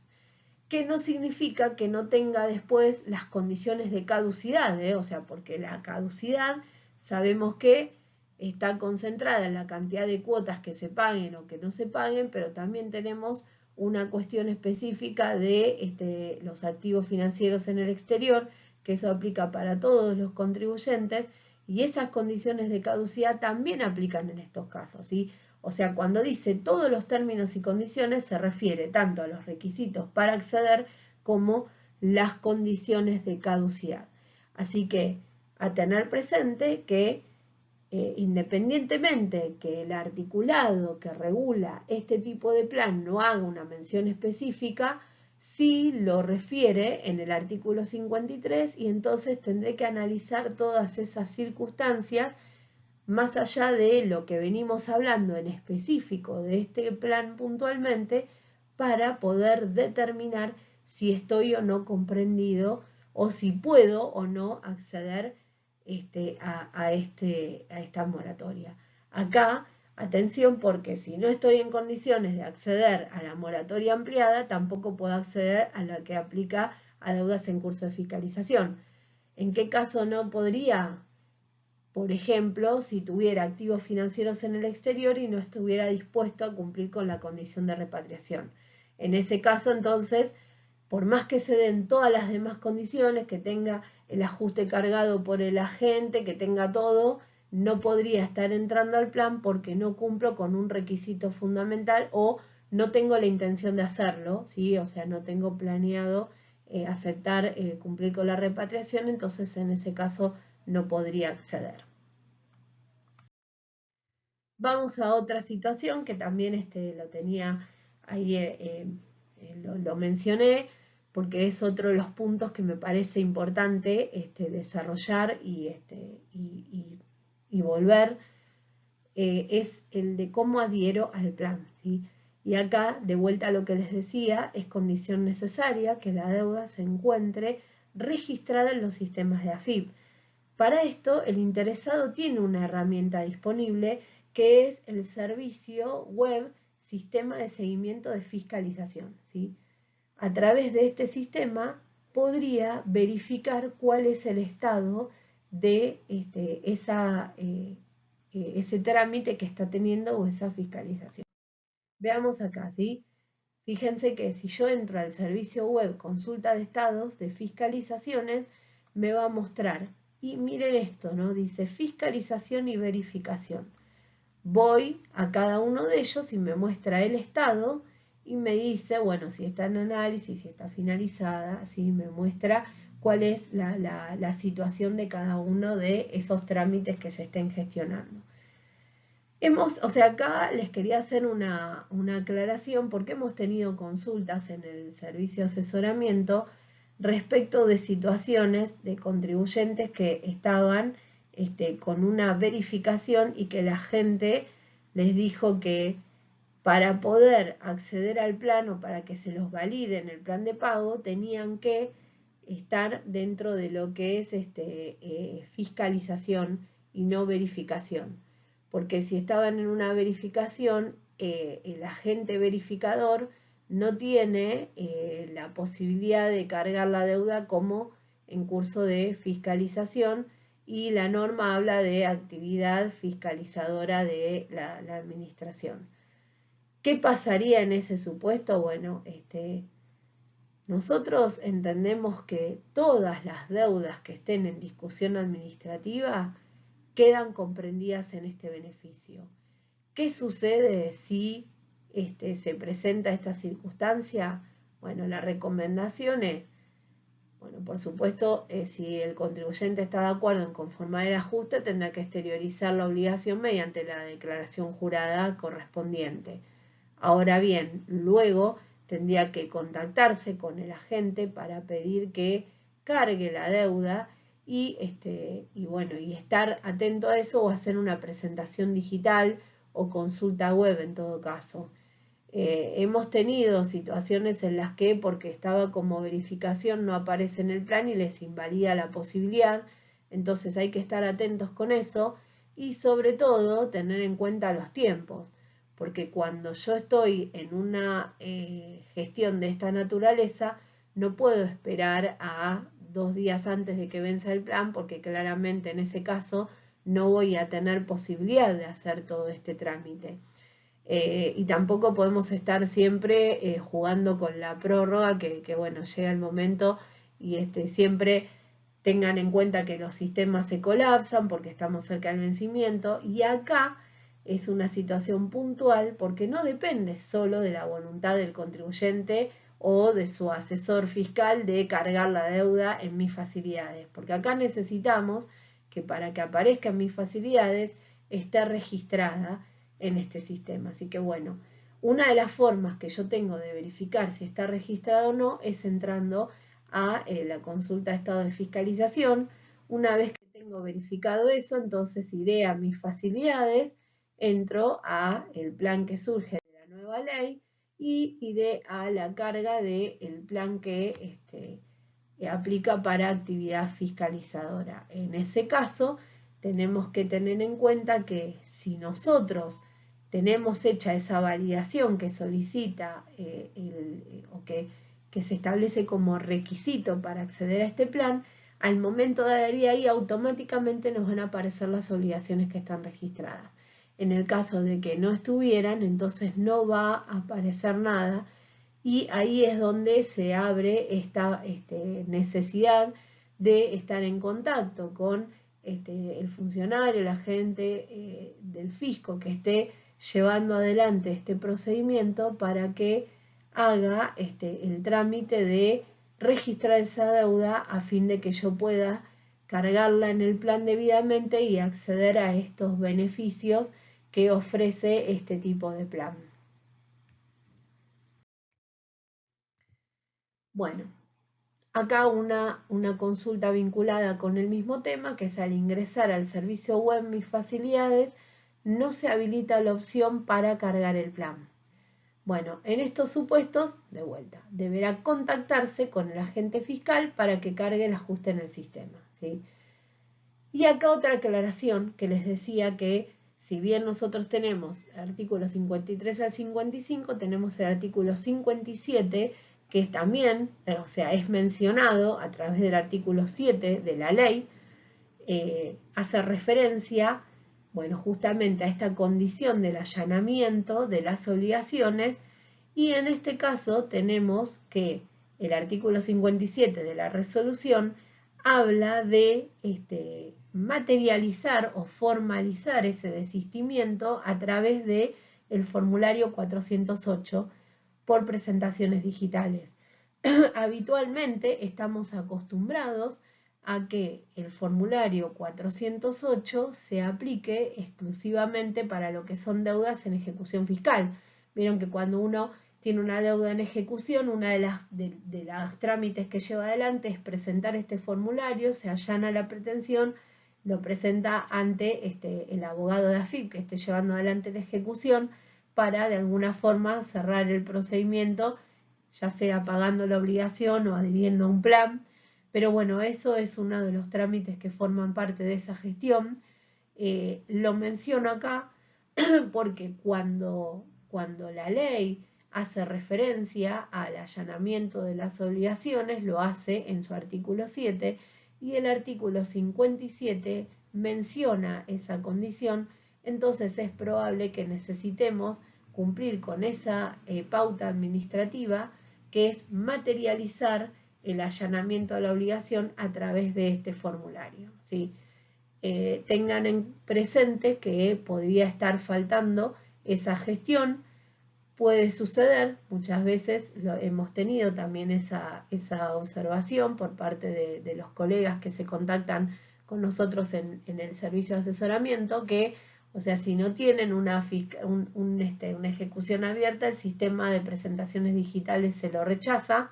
Que no significa que no tenga después las condiciones de caducidad, o sea, porque la caducidad sabemos que está concentrada en la cantidad de cuotas que se paguen o que no se paguen, pero también tenemos una cuestión específica de los activos financieros en el exterior, que eso aplica para todos los contribuyentes, y esas condiciones de caducidad también aplican en estos casos, ¿sí? O sea, cuando dice todos los términos y condiciones se refiere tanto a los requisitos para acceder como las condiciones de caducidad. Así que a tener presente que independientemente que el articulado que regula este tipo de plan no haga una mención específica, sí lo refiere en el artículo 53 y entonces tendré que analizar todas esas circunstancias más allá de lo que venimos hablando en específico de este plan puntualmente, para poder determinar si estoy o no comprendido o si puedo o no acceder a esta moratoria. Acá, atención, porque si no estoy en condiciones de acceder a la moratoria ampliada, tampoco puedo acceder a la que aplica a deudas en curso de fiscalización. ¿En qué caso no podría? Por ejemplo, si tuviera activos financieros en el exterior y no estuviera dispuesto a cumplir con la condición de repatriación. En ese caso, entonces, por más que se den todas las demás condiciones, que tenga el ajuste cargado por el agente, que tenga todo, no podría estar entrando al plan porque no cumplo con un requisito fundamental o no tengo la intención de hacerlo, ¿sí? O sea, no tengo planeado aceptar cumplir con la repatriación, entonces en ese caso no podría acceder. Vamos a otra situación que también lo tenía ahí, lo mencioné, porque es otro de los puntos que me parece importante desarrollar y volver, es el de cómo adhiero al plan, ¿sí? Y acá, de vuelta a lo que les decía, es condición necesaria que la deuda se encuentre registrada en los sistemas de AFIP. Para esto, el interesado tiene una herramienta disponible que es el servicio web Sistema de Seguimiento de Fiscalización, ¿sí? A través de este sistema podría verificar cuál es el estado de ese trámite que está teniendo o esa fiscalización. Veamos acá, ¿sí? Fíjense que si yo entro al servicio web Consulta de Estados de Fiscalizaciones, me va a mostrar, y miren esto, ¿no? Dice fiscalización y verificación. Voy a cada uno de ellos y me muestra el estado y me dice, bueno, si está en análisis, si está finalizada, ¿sí? Me muestra cuál es la situación de cada uno de esos trámites que se estén gestionando. O sea, acá les quería hacer una aclaración porque hemos tenido consultas en el servicio de asesoramiento respecto de situaciones de contribuyentes que estaban con una verificación y que la gente les dijo que para poder acceder al plan o para que se los valide en el plan de pago tenían que estar dentro de lo que es fiscalización y no verificación. Porque si estaban en una verificación, el agente verificador no tiene la posibilidad de cargar la deuda como en curso de fiscalización y la norma habla de actividad fiscalizadora de la administración. ¿Qué pasaría en ese supuesto? Bueno, nosotros entendemos que todas las deudas que estén en discusión administrativa quedan comprendidas en este beneficio. ¿Qué sucede si se presenta esta circunstancia? Bueno, la recomendación es, bueno, por supuesto, si el contribuyente está de acuerdo en conformar el ajuste, tendrá que exteriorizar la obligación mediante la declaración jurada correspondiente. Ahora bien, luego tendría que contactarse con el agente para pedir que cargue la deuda y estar atento a eso o hacer una presentación digital o consulta web en todo caso. Hemos tenido situaciones en las que porque estaba como verificación no aparece en el plan y les invalida la posibilidad, entonces hay que estar atentos con eso y sobre todo tener en cuenta los tiempos, porque cuando yo estoy en una gestión de esta naturaleza no puedo esperar a 2 días antes de que venza el plan porque claramente en ese caso no voy a tener posibilidad de hacer todo este trámite. Y tampoco podemos estar siempre jugando con la prórroga que bueno, llega el momento y siempre tengan en cuenta que los sistemas se colapsan porque estamos cerca del vencimiento y acá es una situación puntual porque no depende solo de la voluntad del contribuyente o de su asesor fiscal de cargar la deuda en mis facilidades, porque acá necesitamos que para que aparezca en mis facilidades esté registrada en este sistema. Así que bueno, una de las formas que yo tengo de verificar si está registrado o no es entrando a la consulta de estado de fiscalización. Una vez que tengo verificado eso, entonces iré a mis facilidades, entro a el plan que surge de la nueva ley y iré a la carga del plan que aplica para actividad fiscalizadora. En ese caso, tenemos que tener en cuenta que si nosotros tenemos hecha esa validación que solicita o que se establece como requisito para acceder a este plan, al momento de adherir ahí automáticamente nos van a aparecer las obligaciones que están registradas. En el caso de que no estuvieran, entonces no va a aparecer nada y ahí es donde se abre esta necesidad de estar en contacto con el funcionario, el agente del fisco que esté llevando adelante este procedimiento para que haga el trámite de registrar esa deuda a fin de que yo pueda cargarla en el plan debidamente y acceder a estos beneficios que ofrece este tipo de plan. Bueno, acá una consulta vinculada con el mismo tema, que es al ingresar al servicio web Mis Facilidades, no se habilita la opción para cargar el plan. Bueno, en estos supuestos, de vuelta, deberá contactarse con el agente fiscal para que cargue el ajuste en el sistema, ¿sí? Y acá otra aclaración que les decía que si bien nosotros tenemos el artículo 53 al 55, tenemos el artículo 57 que es también, o sea, es mencionado a través del artículo 7 de la ley, hace referencia, bueno, justamente a esta condición del allanamiento de las obligaciones y en este caso tenemos que el artículo 57 de la resolución habla de materializar o formalizar ese desistimiento a través de el formulario 408 por presentaciones digitales. Habitualmente estamos acostumbrados a que el formulario 408 se aplique exclusivamente para lo que son deudas en ejecución fiscal. Vieron que cuando uno tiene una deuda en ejecución, una de las trámites que lleva adelante es presentar este formulario, se allana la pretensión, lo presenta ante el abogado de AFIP que esté llevando adelante la ejecución para de alguna forma cerrar el procedimiento, ya sea pagando la obligación o adhiriendo a un plan. Pero bueno, eso es uno de los trámites que forman parte de esa gestión. Lo menciono acá porque cuando la ley hace referencia al allanamiento de las obligaciones, lo hace en su artículo 7 y el artículo 57 menciona esa condición, entonces es probable que necesitemos cumplir con esa pauta administrativa que es materializar el allanamiento de la obligación a través de este formulario, ¿sí? Tengan en presente que podría estar faltando esa gestión, puede suceder, muchas veces hemos tenido también esa observación por parte de los colegas que se contactan con nosotros en el servicio de asesoramiento, que O sea, si no tienen una ejecución abierta, el sistema de presentaciones digitales se lo rechaza.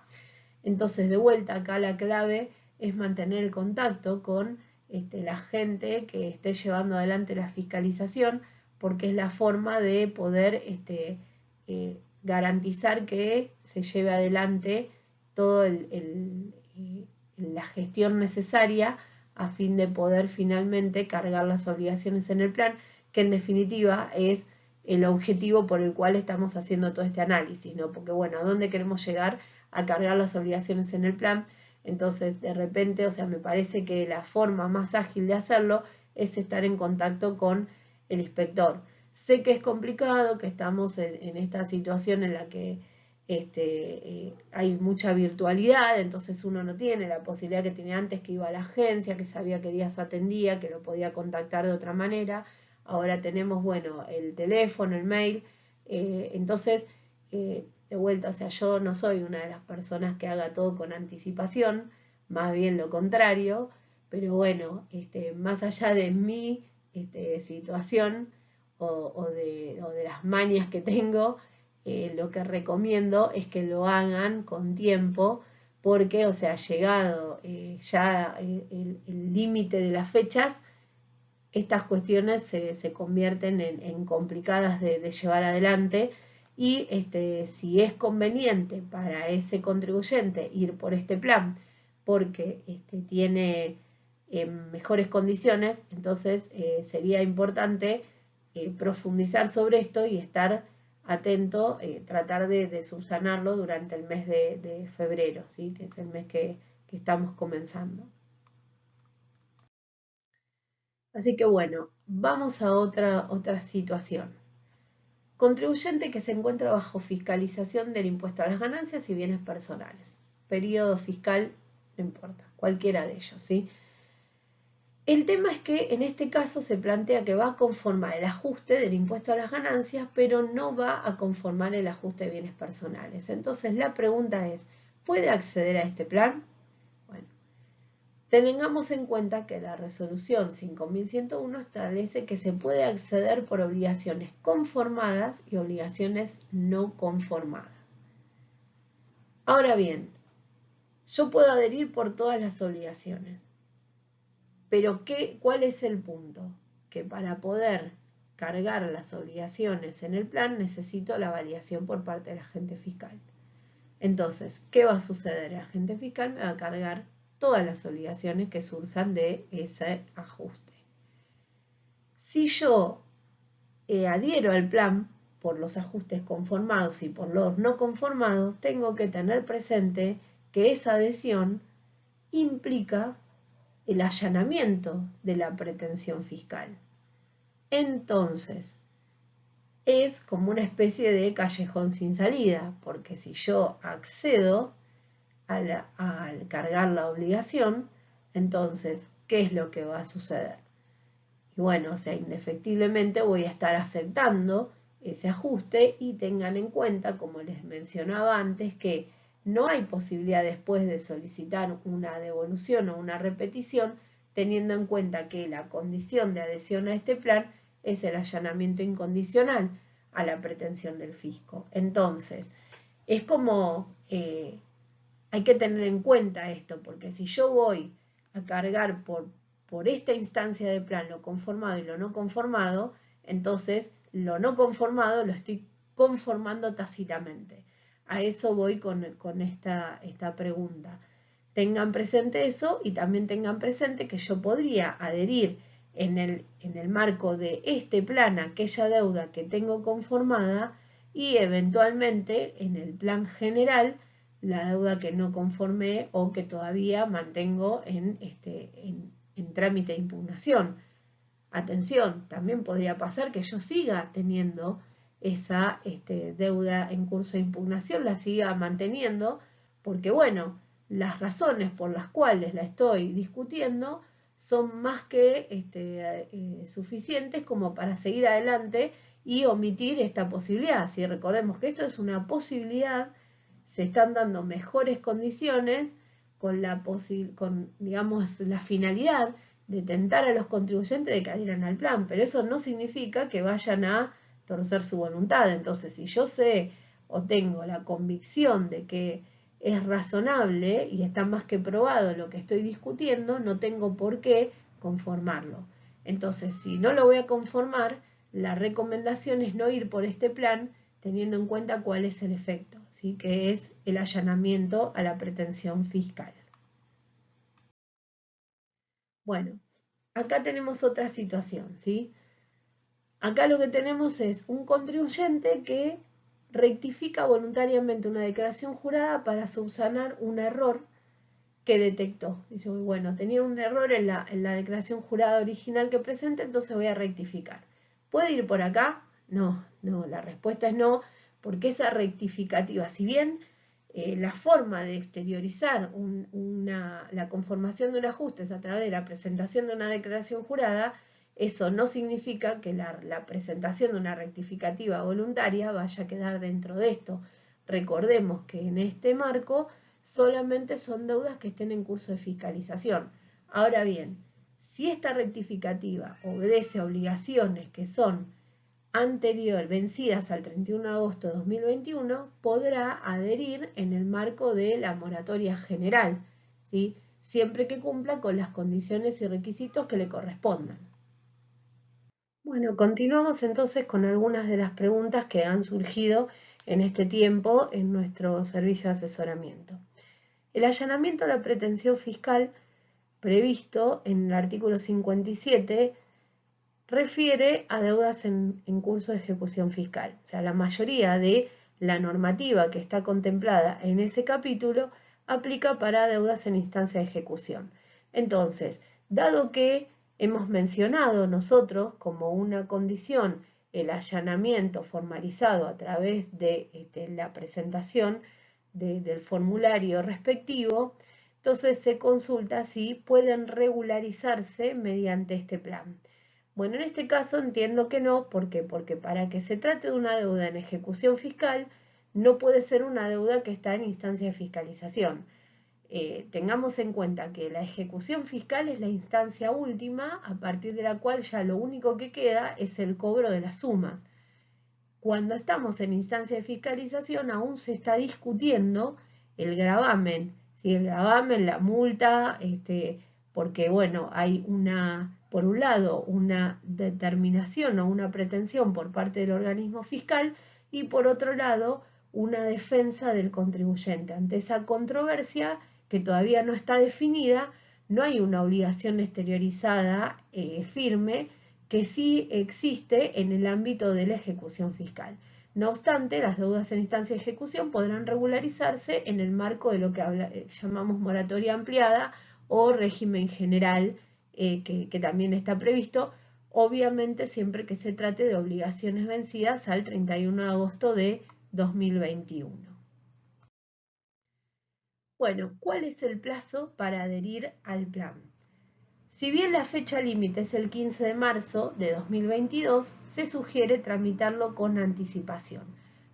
Entonces, de vuelta, acá la clave es mantener el contacto con la gente que esté llevando adelante la fiscalización, porque es la forma de poder garantizar que se lleve adelante toda la gestión necesaria a fin de poder finalmente cargar las obligaciones en el plan, que en definitiva es el objetivo por el cual estamos haciendo todo este análisis, ¿no? Porque bueno, ¿a dónde queremos llegar? A cargar las obligaciones en el plan. Entonces, de repente, o sea, me parece que la forma más ágil de hacerlo es estar en contacto con el inspector. Sé que es complicado, que estamos en esta situación en la que hay mucha virtualidad, entonces uno no tiene la posibilidad que tenía antes, que iba a la agencia, que sabía qué días atendía, que lo podía contactar de otra manera. Ahora tenemos, bueno, el teléfono, el mail, entonces, de vuelta, o sea, yo no soy una de las personas que haga todo con anticipación, más bien lo contrario, pero bueno, más allá de mi situación o de las mañas que tengo, lo que recomiendo es que lo hagan con tiempo, porque, o sea, llegado ya el límite de las fechas, estas cuestiones se convierten en complicadas de llevar adelante, y si es conveniente para ese contribuyente ir por este plan porque tiene mejores condiciones, entonces sería importante profundizar sobre esto y estar atento, tratar de subsanarlo durante el mes de febrero, ¿sí? Que es el mes que estamos comenzando. Así que bueno, vamos a otra situación. Contribuyente que se encuentra bajo fiscalización del impuesto a las ganancias y bienes personales. Periodo fiscal, no importa, cualquiera de ellos, ¿sí? El tema es que en este caso se plantea que va a conformar el ajuste del impuesto a las ganancias, pero no va a conformar el ajuste de bienes personales. Entonces la pregunta es, ¿puede acceder a este plan? Bueno, tengamos en cuenta que la resolución 5101 establece que se puede acceder por obligaciones conformadas y obligaciones no conformadas. Ahora bien, yo puedo adherir por todas las obligaciones, pero ¿cuál es el punto? Que para poder cargar las obligaciones en el plan necesito la validación por parte del agente fiscal. Entonces, ¿qué va a suceder? El agente fiscal me va a cargar todas las obligaciones que surjan de ese ajuste. Si yo adhiero al plan por los ajustes conformados y por los no conformados, tengo que tener presente que esa adhesión implica el allanamiento de la pretensión fiscal. Entonces, es como una especie de callejón sin salida, porque si yo accedo al cargar la obligación, entonces, ¿qué es lo que va a suceder? Y bueno, o sea, indefectiblemente voy a estar aceptando ese ajuste, y tengan en cuenta, como les mencionaba antes, que no hay posibilidad después de solicitar una devolución o una repetición, teniendo en cuenta que la condición de adhesión a este plan es el allanamiento incondicional a la pretensión del fisco. Entonces, es como hay que tener en cuenta esto, porque si yo voy a cargar por esta instancia de plan lo conformado y lo no conformado, entonces lo no conformado lo estoy conformando tácitamente. A eso voy con esta pregunta. Tengan presente eso, y también tengan presente que yo podría adherir en el marco de este plan aquella deuda que tengo conformada, y eventualmente en el plan general la deuda que no conformé o que todavía mantengo en trámite de impugnación. Atención, también podría pasar que yo siga teniendo esa deuda en curso de impugnación, la siga manteniendo, porque bueno, las razones por las cuales la estoy discutiendo son más que suficientes como para seguir adelante y omitir esta posibilidad. Si recordemos que esto es una posibilidad, se están dando mejores condiciones con digamos, la finalidad tentar a los contribuyentes de que adhieran al plan, pero eso no significa que vayan a torcer su voluntad. Entonces, si yo sé o tengo la convicción de que es razonable y está más que probado lo que estoy discutiendo, no tengo por qué conformarlo. Entonces, si no lo voy a conformar, la recomendación es no ir por este plan teniendo en cuenta cuál es el efecto, ¿sí? Que es el allanamiento a la pretensión fiscal. Bueno, acá tenemos otra situación, ¿sí? Acá lo que tenemos es un contribuyente que rectifica voluntariamente una declaración jurada para subsanar un error que detectó. Dice, bueno, tenía un error en la declaración jurada original que presenta, entonces voy a rectificar. ¿Puede ir por acá? No, la respuesta es no, porque esa rectificativa, si bien la forma de exteriorizar la conformación de un ajuste es a través de la presentación de una declaración jurada, eso no significa que la presentación de una rectificativa voluntaria vaya a quedar dentro de esto. Recordemos que en este marco solamente son deudas que estén en curso de fiscalización. Ahora bien, si esta rectificativa obedece a obligaciones que son vencidas al 31 de agosto de 2021, podrá adherir en el marco de la moratoria general, ¿sí? Siempre que cumpla con las condiciones y requisitos que le correspondan. Bueno, continuamos entonces con algunas de las preguntas que han surgido en este tiempo en nuestro servicio de asesoramiento. El allanamiento a la pretensión fiscal previsto en el artículo 57 refiere a deudas en curso de ejecución fiscal. O sea, la mayoría de la normativa que está contemplada en ese capítulo aplica para deudas en instancia de ejecución. Entonces, dado que hemos mencionado nosotros como una condición el allanamiento formalizado a través de la presentación del formulario respectivo, entonces se consulta si pueden regularizarse mediante este plan. Bueno, en este caso entiendo que no, ¿por qué? Porque para que se trate de una deuda en ejecución fiscal, no puede ser una deuda que está en instancia de fiscalización. Tengamos en cuenta que la ejecución fiscal es la instancia última a partir de la cual ya lo único que queda es el cobro de las sumas. Cuando estamos en instancia de fiscalización aún se está discutiendo el gravamen, ¿sí? El gravamen, la multa, porque bueno, hay por un lado, una determinación o una pretensión por parte del organismo fiscal y por otro lado, una defensa del contribuyente. Ante esa controversia que todavía no está definida, no hay una obligación exteriorizada firme que sí existe en el ámbito de la ejecución fiscal. No obstante, las deudas en instancia de ejecución podrán regularizarse en el marco de lo que llamamos moratoria ampliada o régimen general, que también está previsto, obviamente siempre que se trate de obligaciones vencidas al 31 de agosto de 2021. Bueno, ¿cuál es el plazo para adherir al plan? Si bien la fecha límite es el 15 de marzo de 2022, se sugiere tramitarlo con anticipación.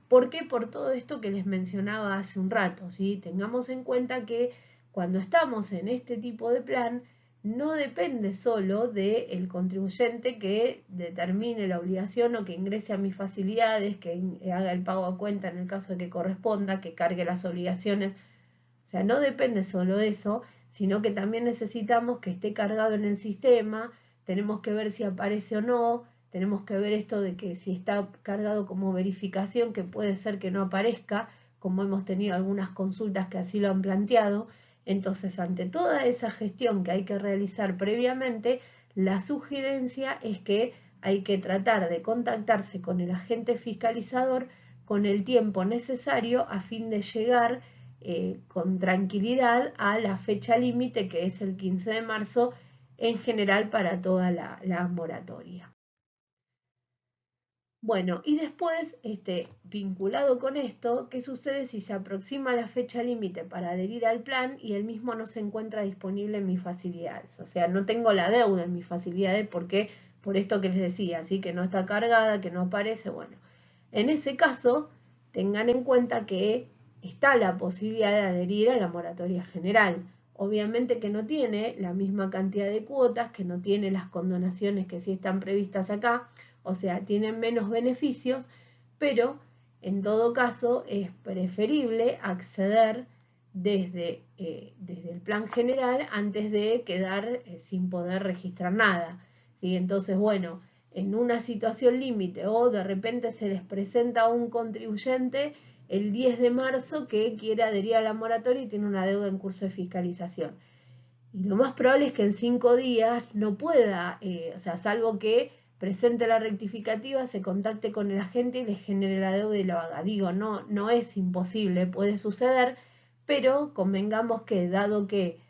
¿Por qué? Por todo esto que les mencionaba hace un rato, ¿sí? Tengamos en cuenta que cuando estamos en este tipo de plan, no depende solo del contribuyente que determine la obligación o que ingrese a mis facilidades, que haga el pago a cuenta en el caso de que corresponda, que cargue las obligaciones. O sea, no depende solo de eso, sino que también necesitamos que esté cargado en el sistema, tenemos que ver si aparece o no, tenemos que ver esto de que si está cargado como verificación, que puede ser que no aparezca, como hemos tenido algunas consultas que así lo han planteado. Entonces, ante toda esa gestión que hay que realizar previamente, la sugerencia es que hay que tratar de contactarse con el agente fiscalizador con el tiempo necesario a fin de llegar con tranquilidad a la fecha límite que es el 15 de marzo en general para toda la moratoria. Bueno, y después, vinculado con esto, ¿qué sucede si se aproxima la fecha límite para adherir al plan y el mismo no se encuentra disponible en mis facilidades? O sea, no tengo la deuda en mis facilidades porque, por esto que les decía, así que no está cargada, que no aparece, bueno. En ese caso, tengan en cuenta que está la posibilidad de adherir a la moratoria general. Obviamente que no tiene la misma cantidad de cuotas, que no tiene las condonaciones que sí están previstas acá, o sea, tienen menos beneficios, pero en todo caso es preferible acceder desde el plan general antes de quedar sin poder registrar nada, ¿sí? Entonces, bueno, en una situación límite o de repente se les presenta un contribuyente el 10 de marzo que quiere adherir a la moratoria y tiene una deuda en curso de fiscalización. Y lo más probable es que en 5 días no pueda, o sea, salvo que presente la rectificativa, se contacte con el agente y le genere la deuda y lo haga. Digo, no es imposible, puede suceder, pero convengamos que dado que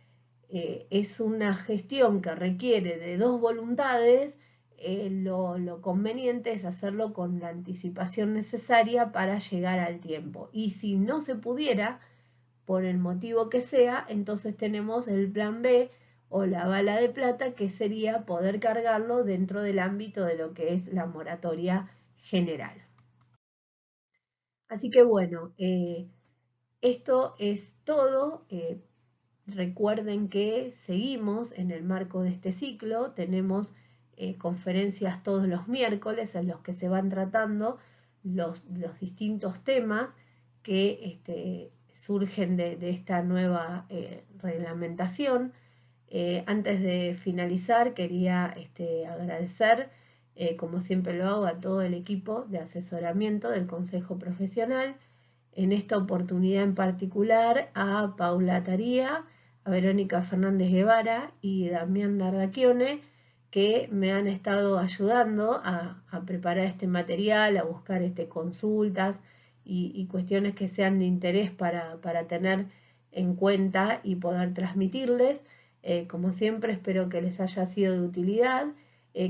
es una gestión que requiere de dos voluntades, lo conveniente es hacerlo con la anticipación necesaria para llegar al tiempo. Y si no se pudiera, por el motivo que sea, entonces tenemos el plan B o la bala de plata, que sería poder cargarlo dentro del ámbito de lo que es la moratoria general. Así que bueno, esto es todo. Recuerden que seguimos en el marco de este ciclo, tenemos conferencias todos los miércoles en los que se van tratando los distintos temas que surgen de esta nueva reglamentación. Antes de finalizar, quería agradecer, como siempre lo hago, a todo el equipo de asesoramiento del Consejo Profesional. En esta oportunidad en particular a Paula Taría, a Verónica Fernández Guevara y Damián Dardachione, que me han estado ayudando a preparar este material, a buscar consultas y cuestiones que sean de interés para tener en cuenta y poder transmitirles. Como siempre, espero que les haya sido de utilidad.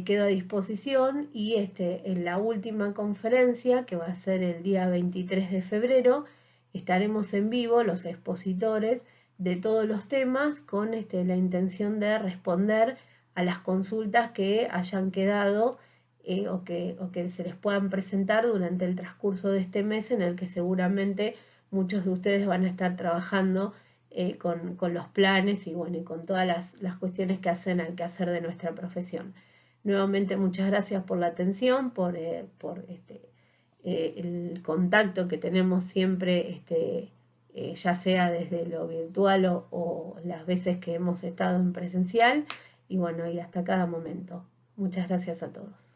Quedo a disposición y en la última conferencia, que va a ser el día 23 de febrero, estaremos en vivo los expositores de todos los temas con la intención de responder a las consultas que hayan quedado o que se les puedan presentar durante el transcurso de este mes, en el que seguramente muchos de ustedes van a estar trabajando con los planes y bueno, y con todas las cuestiones que hacen al quehacer de nuestra profesión. Nuevamente muchas gracias por la atención, por el contacto que tenemos siempre, ya sea desde lo virtual o las veces que hemos estado en presencial, y bueno, y hasta cada momento. Muchas gracias a todos.